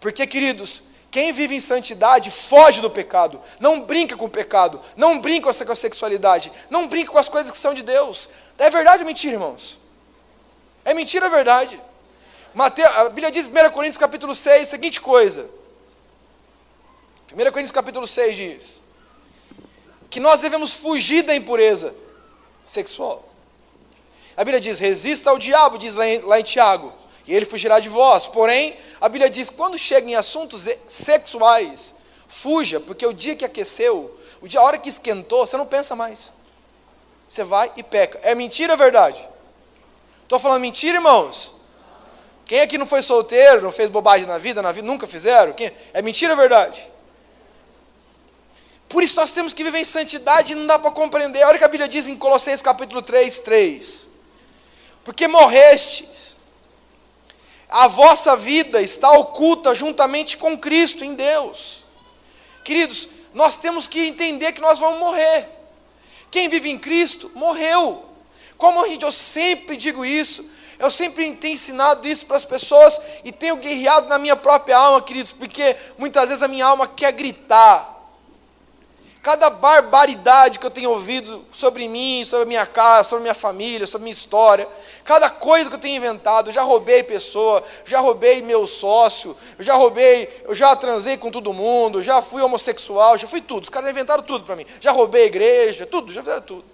Porque, queridos, quem vive em santidade foge do pecado, não brinca com o pecado, não brinca com a sexualidade, não brinca com as coisas que são de Deus. É verdade ou mentira, irmãos? É mentira ou é verdade? A Bíblia diz em 1 Coríntios capítulo 6, a seguinte coisa. 1 Coríntios capítulo 6 diz que nós devemos fugir da impureza sexual. A Bíblia diz, resista ao diabo, diz lá em Tiago, e ele fugirá de vós. Porém, a Bíblia diz, quando chega em assuntos sexuais, fuja, porque o dia que aqueceu, a hora que esquentou, você não pensa mais. Você vai e peca. É mentira ou é verdade? Estou falando mentira, irmãos? Quem aqui não foi solteiro, não fez bobagem na vida nunca fizeram? É mentira ou é verdade? Por isso nós temos que viver em santidade e não dá para compreender. Olha o que a Bíblia diz em Colossenses capítulo 3, 3. Porque morrestes, a vossa vida está oculta juntamente com Cristo em Deus. Queridos, nós temos que entender que nós vamos morrer. Quem vive em Cristo, morreu. Como eu sempre digo isso, eu sempre tenho ensinado isso para as pessoas e tenho guerreado na minha própria alma, queridos, porque muitas vezes a minha alma quer gritar. Cada barbaridade que eu tenho ouvido sobre mim, sobre a minha casa, sobre a minha família, sobre a minha história, cada coisa que eu tenho inventado, eu já roubei pessoa, já roubei meu sócio, eu já transei com todo mundo, já fui homossexual, já fui tudo, os caras inventaram tudo para mim, já roubei a igreja, tudo, já fizeram tudo.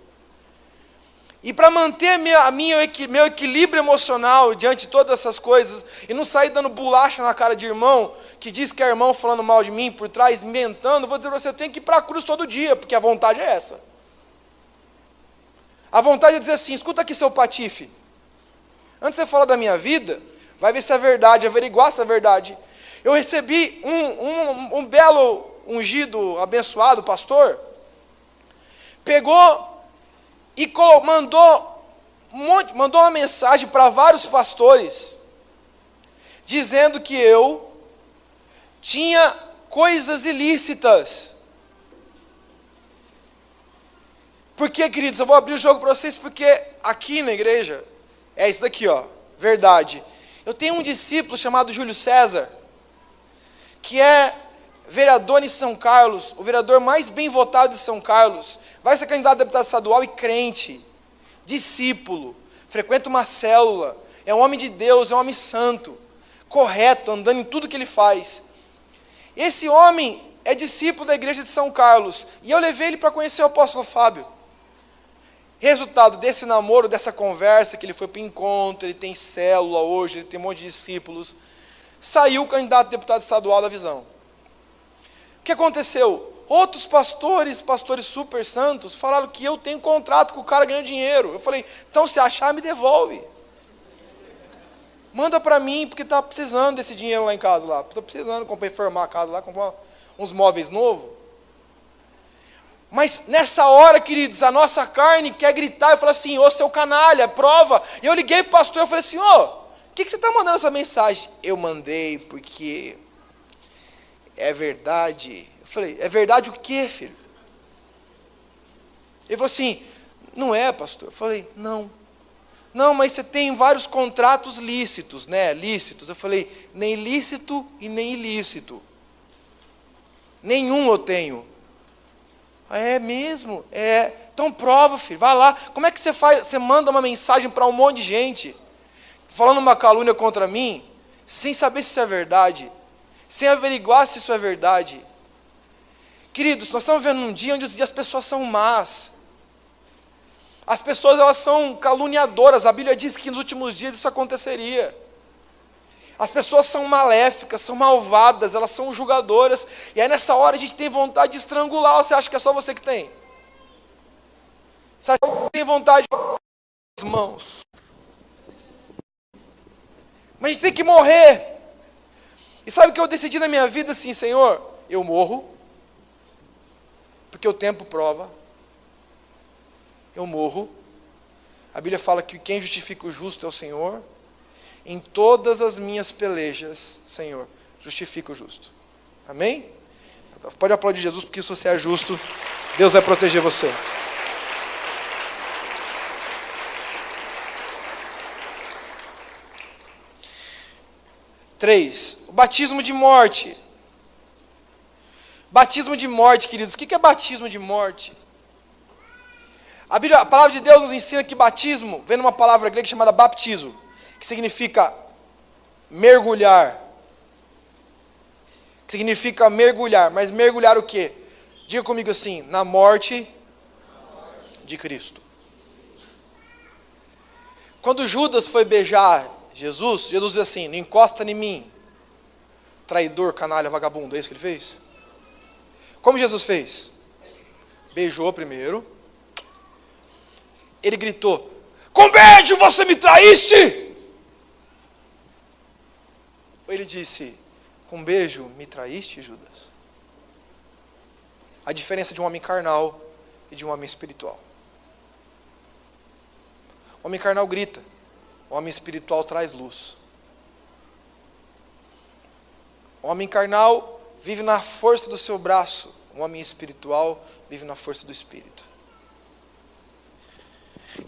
E para manter meu equilíbrio emocional diante de todas essas coisas, e não sair dando bolacha na cara de irmão, que diz que é irmão falando mal de mim por trás, inventando, vou dizer para você, eu tenho que ir para a cruz todo dia, porque a vontade é essa. A vontade é dizer assim, escuta aqui seu patife, antes de você falar da minha vida, vai ver se é verdade, averiguar se é verdade. Eu recebi um belo ungido, abençoado pastor, pegou e mandou uma mensagem para vários pastores, dizendo que eu tinha coisas ilícitas. Por que, queridos? Eu vou abrir o jogo para vocês, porque aqui na igreja, é isso daqui, ó, verdade. Eu tenho um discípulo chamado Júlio César, que é vereador em São Carlos, o vereador mais bem votado de São Carlos, vai ser candidato a deputado estadual e crente, discípulo, frequenta uma célula, é um homem de Deus, é um homem santo, correto, andando em tudo que ele faz. Esse homem é discípulo da igreja de São Carlos, e eu levei ele para conhecer o apóstolo Fábio. Resultado desse namoro, dessa conversa, que ele foi para o encontro, ele tem célula hoje, ele tem um monte de discípulos, saiu o candidato a deputado estadual da Visão. O que aconteceu? Outros pastores super santos, falaram que eu tenho contrato com o cara ganhando dinheiro. Eu falei, então se achar, me devolve. Manda para mim, porque está precisando desse dinheiro lá em casa. Estou precisando reformar a casa lá, comprar uns móveis novos. Mas nessa hora, queridos, a nossa carne quer gritar e falar assim, ô seu canalha, prova. E eu liguei para o pastor e falei assim, ô, por que você está mandando essa mensagem? Eu mandei porque é verdade. Eu falei, é verdade o quê, filho? Ele falou assim, não é, pastor. Eu falei, não. Não, mas você tem vários contratos lícitos, né? Lícitos. Eu falei, nem lícito e nem ilícito. Nenhum eu tenho. Ah, é mesmo? É. Então prova, filho, vai lá. Como é que você faz? Você manda uma mensagem para um monte de gente, falando uma calúnia contra mim, sem saber se isso é verdade, sem averiguar se isso é verdade. Queridos, nós estamos vivendo num dia onde as pessoas são más. As pessoas, elas são caluniadoras. A Bíblia diz que nos últimos dias isso aconteceria. As pessoas são maléficas, são malvadas, elas são julgadoras. E aí nessa hora a gente tem vontade de estrangular. Ou você acha que é só você que tem? Você acha que tem vontade de as mãos? Mas a gente tem que morrer. E sabe o que eu decidi na minha vida assim, Senhor? Eu morro, porque o tempo prova. Eu morro. A Bíblia fala que quem justifica o justo é o Senhor. Em todas as minhas pelejas, Senhor, justifica o justo. Amém? Pode aplaudir Jesus, porque se você é justo, Deus vai proteger você. Três, o batismo de morte. Batismo de morte, queridos. O que é batismo de morte? A palavra de Deus nos ensina que batismo vem numa palavra grega chamada baptizo, que significa mergulhar. Que significa mergulhar. Mas mergulhar o quê? Diga comigo assim, na morte de Cristo. Quando Judas foi beijar Jesus, Jesus diz assim, não encosta em mim, traidor, canalha, vagabundo. É isso que ele fez? Como Jesus fez? Beijou primeiro. Ele gritou, com beijo você me traíste! Ele disse, com beijo me traíste, Judas? A diferença de um homem carnal e de um homem espiritual. O homem carnal grita, o homem espiritual traz luz. O homem carnal vive na força do seu braço, o homem espiritual vive na força do Espírito.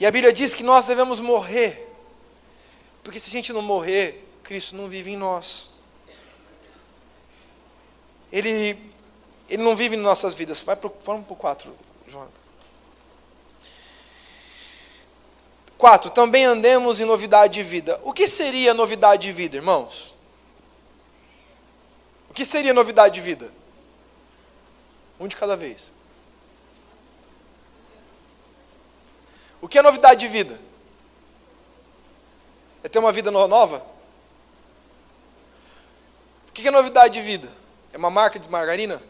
E a Bíblia diz que nós devemos morrer, porque se a gente não morrer, Cristo não vive em nós. Ele não vive em nossas vidas. Vamos para o 4, João. 4. Também andemos em novidade de vida. O que seria novidade de vida, irmãos? O que seria novidade de vida? Um de cada vez. O que é novidade de vida? É ter uma vida nova? O que é novidade de vida? É uma marca de margarina?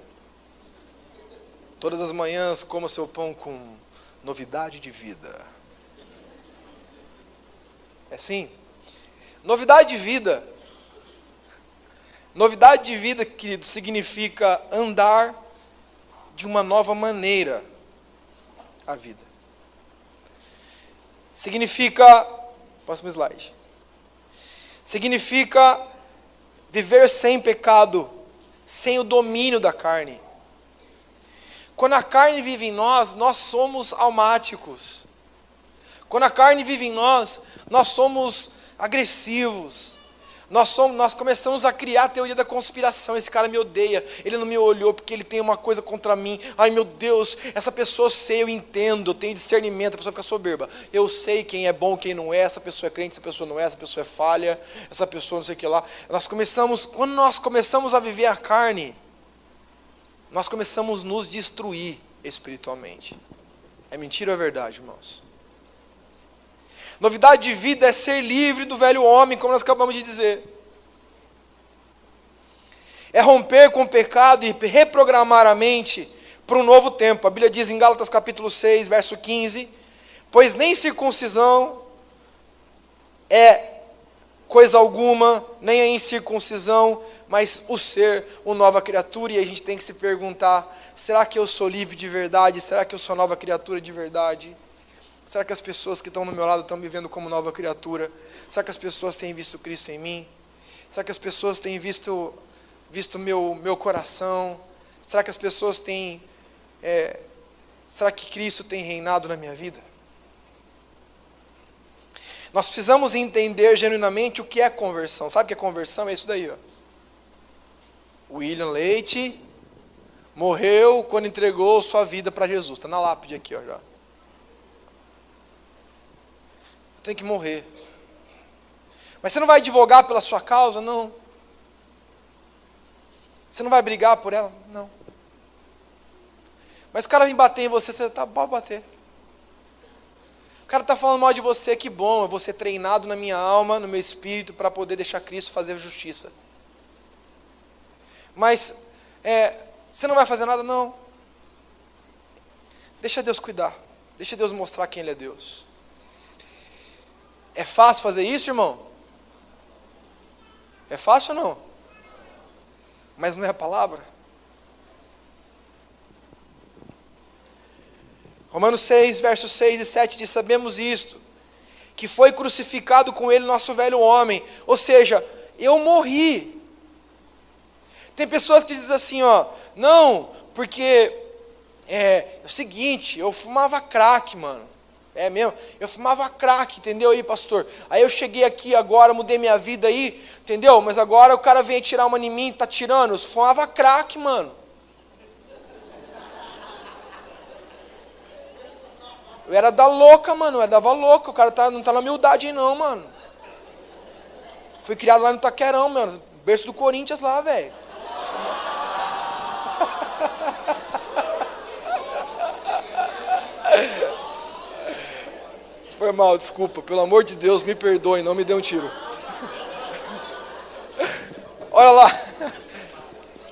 Todas as manhãs coma seu pão com novidade de vida. É assim? Novidade de vida. Novidade de vida, querido, significa andar de uma nova maneira a vida. Significa, próximo slide. Significa viver sem pecado, sem o domínio da carne. Quando a carne vive em nós, nós somos almáticos. Quando a carne vive em nós, nós somos agressivos. Nós começamos a criar a teoria da conspiração. Esse cara me odeia, ele não me olhou porque ele tem uma coisa contra mim. Ai meu Deus, essa pessoa eu sei, eu entendo, eu tenho discernimento. A pessoa fica soberba. Eu sei quem é bom, quem não é. Essa pessoa é crente, essa pessoa não é. Essa pessoa é falha, essa pessoa não sei o que lá. Quando nós começamos a viver a carne, nós começamos a nos destruir espiritualmente. É mentira ou é verdade, irmãos? Novidade de vida é ser livre do velho homem, como nós acabamos de dizer. É romper com o pecado e reprogramar a mente para um novo tempo. A Bíblia diz em Gálatas capítulo 6, verso 15, pois nem circuncisão é coisa alguma, nem a incircuncisão, mas o ser uma nova criatura. E a gente tem que se perguntar, será que eu sou livre de verdade? Será que eu sou nova criatura de verdade? Será que as pessoas que estão no meu lado estão me vendo como nova criatura? Será que as pessoas têm visto Cristo em mim? Será que as pessoas têm visto meu coração? Será que as pessoas têm... será que Cristo tem reinado na minha vida? Nós precisamos entender genuinamente o que é conversão. Sabe o que é conversão? É isso daí, ó. William Leite morreu quando entregou sua vida para Jesus. Está na lápide aqui, ó, já. Tem que morrer. Mas você não vai advogar pela sua causa? Não. Você não vai brigar por ela? Não. Mas o cara vem bater em você, você tá, pode bater. O cara está falando mal de você, que bom, eu vou ser treinado na minha alma, no meu espírito, para poder deixar Cristo fazer justiça. Mas, você não vai fazer nada? Não. Deixa Deus cuidar. Deixa Deus mostrar quem Ele é Deus. É fácil fazer isso, irmão? É fácil ou não? Mas não é a palavra? Romanos 6, versos 6 e 7 diz, sabemos isto, que foi crucificado com ele nosso velho homem, ou seja, eu morri. Tem pessoas que dizem assim, ó, não, porque é o seguinte, eu fumava crack, mano. É mesmo? Eu fumava crack, entendeu aí, pastor? Aí eu cheguei aqui agora, mudei minha vida aí, entendeu? Mas agora o cara vem tirar uma em mim, tá tirando. Eu fumava crack, mano. Eu era da louca, mano, eu dava louca. O cara não tá na humildade aí não, mano. Fui criado lá no Taquerão, mano, berço do Corinthians lá, velho. Foi mal, desculpa, pelo amor de Deus, me perdoe, não me dê um tiro. Olha lá.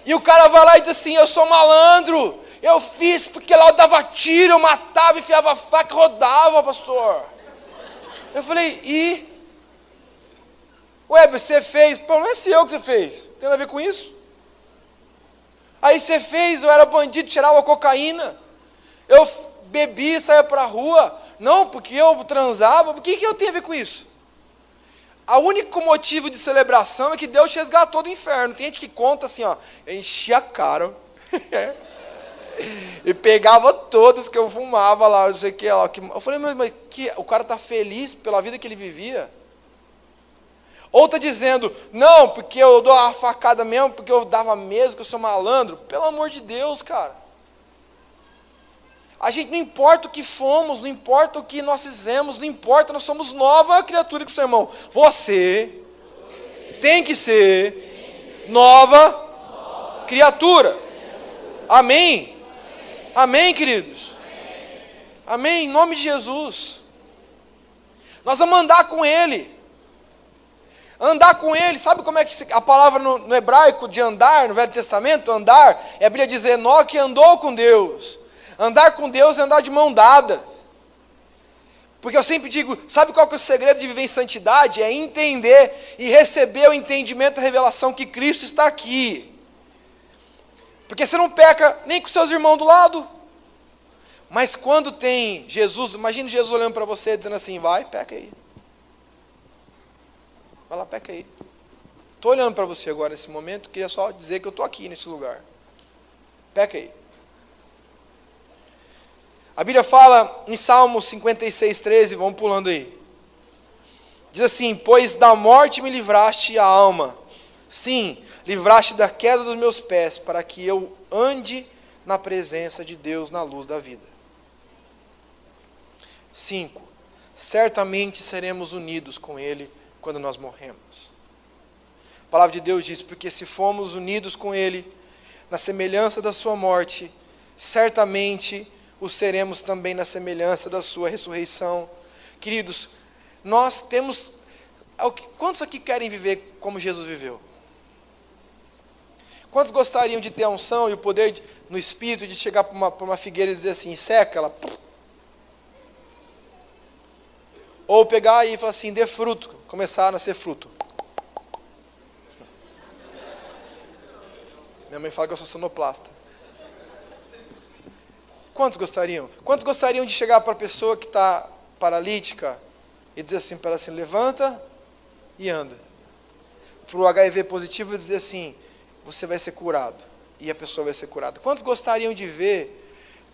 E o cara vai lá e diz assim, eu sou malandro, eu fiz porque lá eu dava tiro, eu matava, enfiava faca, rodava, pastor. Eu falei, e? Ué, você fez? Pô, não é eu que você fez, tem nada a ver com isso? Aí você fez, eu era bandido, tirava cocaína, eu bebi, saia pra rua. Não, porque eu transava. O que eu tenho a ver com isso? O único motivo de celebração é que Deus te resgatou do inferno. Tem gente que conta assim, ó, eu enchia a cara e pegava todos que eu fumava lá, não sei o que lá. Eu falei, mas o cara está feliz pela vida que ele vivia? Ou está dizendo, não, porque eu dou a facada mesmo, porque eu dava mesmo, que eu sou malandro. Pelo amor de Deus, cara. A gente não importa o que fomos, não importa o que nós fizemos, não importa, nós somos nova criatura para o seu irmão. Você tem que ser nova criatura. Amém? Amém, queridos? Amém, em nome de Jesus. Nós vamos andar com Ele. Andar com Ele, sabe como é que a palavra no hebraico de andar, no Velho Testamento, andar, a Bíblia diz, Enoque andou com Deus. Andar com Deus é andar de mão dada. Porque eu sempre digo, sabe qual que é o segredo de viver em santidade? É entender e receber o entendimento, a revelação que Cristo está aqui. Porque você não peca nem com seus irmãos do lado. Mas quando tem Jesus, imagine Jesus olhando para você dizendo assim, vai, peca aí. Vai lá, peca aí. Estou olhando para você agora nesse momento, queria só dizer que eu estou aqui nesse lugar. Peca aí. A Bíblia fala em Salmos 56, 13, vamos pulando aí. Diz assim: pois da morte me livraste a alma. Sim, livraste da queda dos meus pés, para que eu ande na presença de Deus na luz da vida. 5. Certamente seremos unidos com Ele quando nós morremos. A palavra de Deus diz: porque se fomos unidos com Ele na semelhança da sua morte, certamente o seremos também na semelhança da sua ressurreição. Queridos, nós temos... Quantos aqui querem viver como Jesus viveu? Quantos gostariam de ter a unção e o poder no Espírito de chegar para uma figueira e dizer assim: seca ela? Ou pegar e falar assim: dê fruto, começar a nascer fruto. Minha mãe fala que eu sou sonoplasta. Quantos gostariam? Quantos gostariam de chegar para a pessoa que está paralítica e dizer assim para ela assim: levanta e anda? Para o HIV positivo dizer assim: você vai ser curado, e a pessoa vai ser curada. Quantos gostariam de ver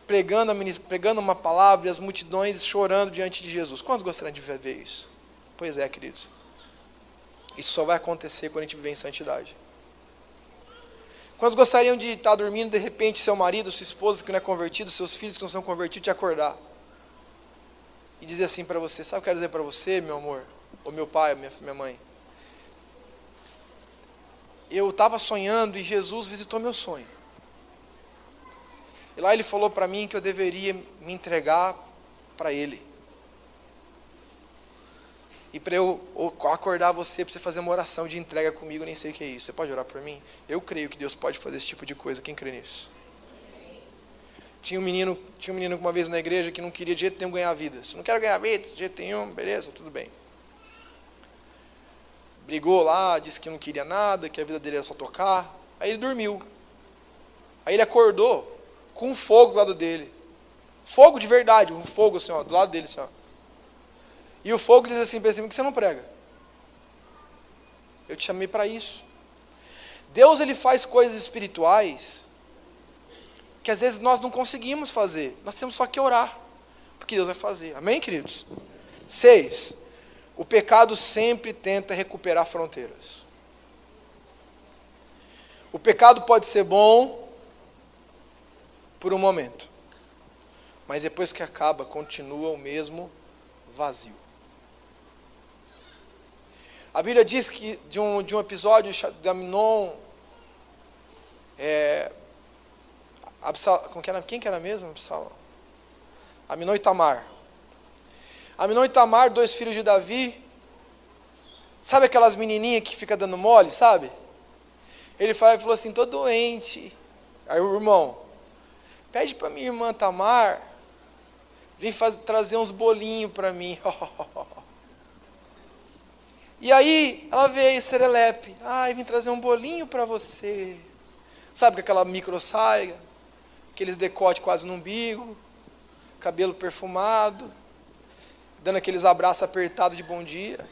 pregando uma palavra e as multidões chorando diante de Jesus? Quantos gostariam de ver isso? Pois é, queridos, isso só vai acontecer quando a gente viver em santidade. Quantos gostariam de estar dormindo, de repente seu marido, sua esposa que não é convertido, seus filhos que não são convertidos, te acordar e dizer assim para você: sabe o que eu quero dizer para você, meu amor, ou meu pai, ou minha mãe? Eu estava sonhando e Jesus visitou meu sonho. E lá Ele falou para mim que eu deveria me entregar para Ele. E para eu acordar você, para você fazer uma oração de entrega comigo, eu nem sei o que é isso. Você pode orar por mim? Eu creio que Deus pode fazer esse tipo de coisa. Quem crê nisso? Tinha um menino uma vez na igreja que não queria de jeito nenhum ganhar a vida. Se não quero ganhar a vida, de jeito nenhum, beleza, tudo bem. Brigou lá, disse que não queria nada, que a vida dele era só tocar. Aí ele dormiu. Aí ele acordou com um fogo do lado dele. Fogo de verdade, um fogo assim, ó, do lado dele, assim, ó. E o fogo diz assim para cima: que você não prega? Eu te chamei para isso. Deus, Ele faz coisas espirituais que às vezes nós não conseguimos fazer. Nós temos só que orar, porque Deus vai fazer. Amém, queridos? 6. O pecado sempre tenta recuperar fronteiras. O pecado pode ser bom por um momento, mas depois que acaba, continua o mesmo vazio. A Bíblia diz que de um episódio de Amnon, quem que era mesmo? Amnon e Tamar. Amnon e Tamar, 2 filhos de Davi. Sabe aquelas menininhas que fica dando mole, sabe? Ele falou assim: tô doente. Aí o irmão: pede para minha irmã Tamar vir trazer uns bolinhos para mim. E aí ela veio, serelepe: ai, vim trazer um bolinho para você. Sabe, com aquela micro saia, aqueles decote quase no umbigo, cabelo perfumado, dando aqueles abraços apertados de bom dia.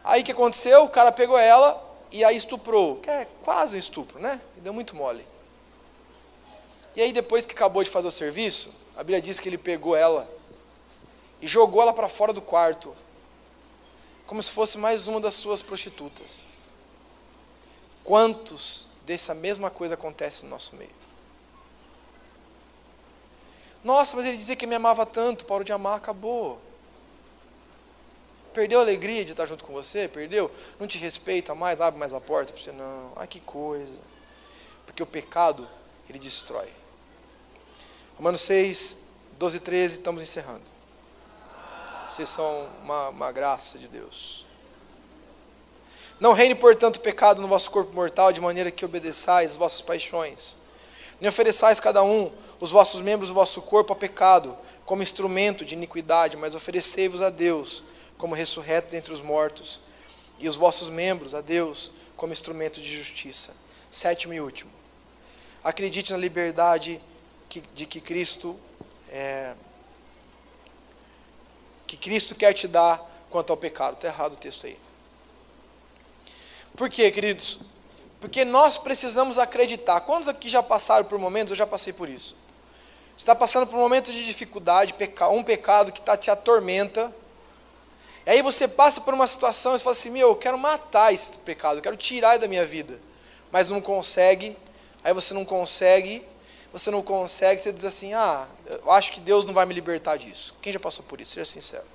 Aí o que aconteceu? O cara pegou ela e a estuprou, que é quase um estupro, né? E deu muito mole. E aí depois que acabou de fazer o serviço, a Bíblia diz que ele pegou ela e jogou ela para fora do quarto, como se fosse mais uma das suas prostitutas. Quantos dessa mesma coisa acontece no nosso meio? Nossa, mas ele dizia que me amava tanto, parou de amar, acabou. Perdeu a alegria de estar junto com você? Perdeu? Não te respeita mais, abre mais a porta para você? Não. Ai, que coisa. Porque o pecado, ele destrói. Romanos 6, 12 e 13, estamos encerrando. Vocês são uma graça de Deus. Não reine, portanto, o pecado no vosso corpo mortal, de maneira que obedeçais as vossas paixões. Nem ofereçais cada um os vossos membros do vosso corpo ao pecado, como instrumento de iniquidade, mas oferecei-vos a Deus como ressurretos entre os mortos, e os vossos membros a Deus como instrumento de justiça. 7º e último. Acredite na liberdade que Cristo quer te dar quanto ao pecado. Está errado o texto aí. Por quê, queridos? Porque nós precisamos acreditar. Quantos aqui já passaram por momentos? Eu já passei por isso. Você está passando por um momento de dificuldade, um pecado que te atormenta, E aí você passa por uma situação e fala assim, eu quero matar esse pecado, eu quero tirar ele da minha vida. Mas não consegue, aí você não consegue, você diz assim, eu acho que Deus não vai me libertar disso. Quem já passou por isso? Seja sincero.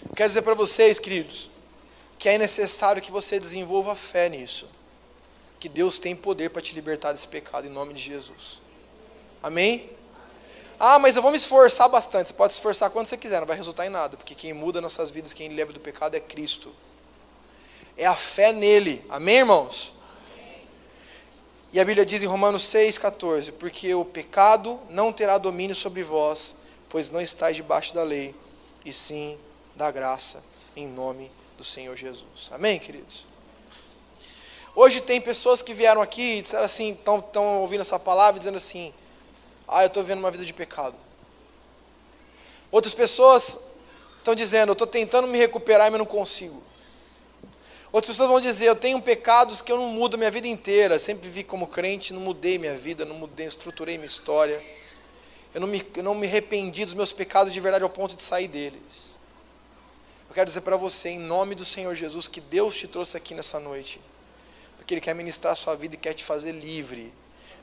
Eu quero dizer para vocês, queridos, que é necessário que você desenvolva fé nisso. Que Deus tem poder para te libertar desse pecado, em nome de Jesus. Amém? Mas eu vou me esforçar bastante. Você pode se esforçar quando você quiser, não vai resultar em nada. Porque quem muda nossas vidas, quem leva do pecado é Cristo. É a fé nele. Amém, irmãos? Amém. E a Bíblia diz em Romanos 6,14, porque o pecado não terá domínio sobre vós, pois não estáis debaixo da lei, e sim da graça, em nome do Senhor Jesus. Amém, queridos? Hoje tem pessoas que vieram aqui e disseram assim, estão ouvindo essa palavra dizendo assim, eu estou vivendo uma vida de pecado. Outras pessoas estão dizendo, eu estou tentando me recuperar, mas não consigo. Outras pessoas vão dizer, eu tenho pecados que eu não mudo minha vida inteira, sempre vivi como crente, não mudei minha vida, não estruturei minha história. Eu não me arrependi dos meus pecados de verdade ao ponto de sair deles. Eu quero dizer para você, em nome do Senhor Jesus, que Deus te trouxe aqui nessa noite. Porque Ele quer ministrar a sua vida e quer te fazer livre,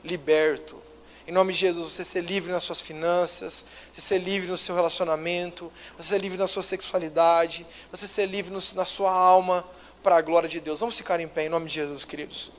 liberto. Em nome de Jesus, você ser livre nas suas finanças, você ser livre no seu relacionamento, você ser livre na sua sexualidade, você ser livre na sua alma, para a glória de Deus. Vamos ficar em pé em nome de Jesus, queridos.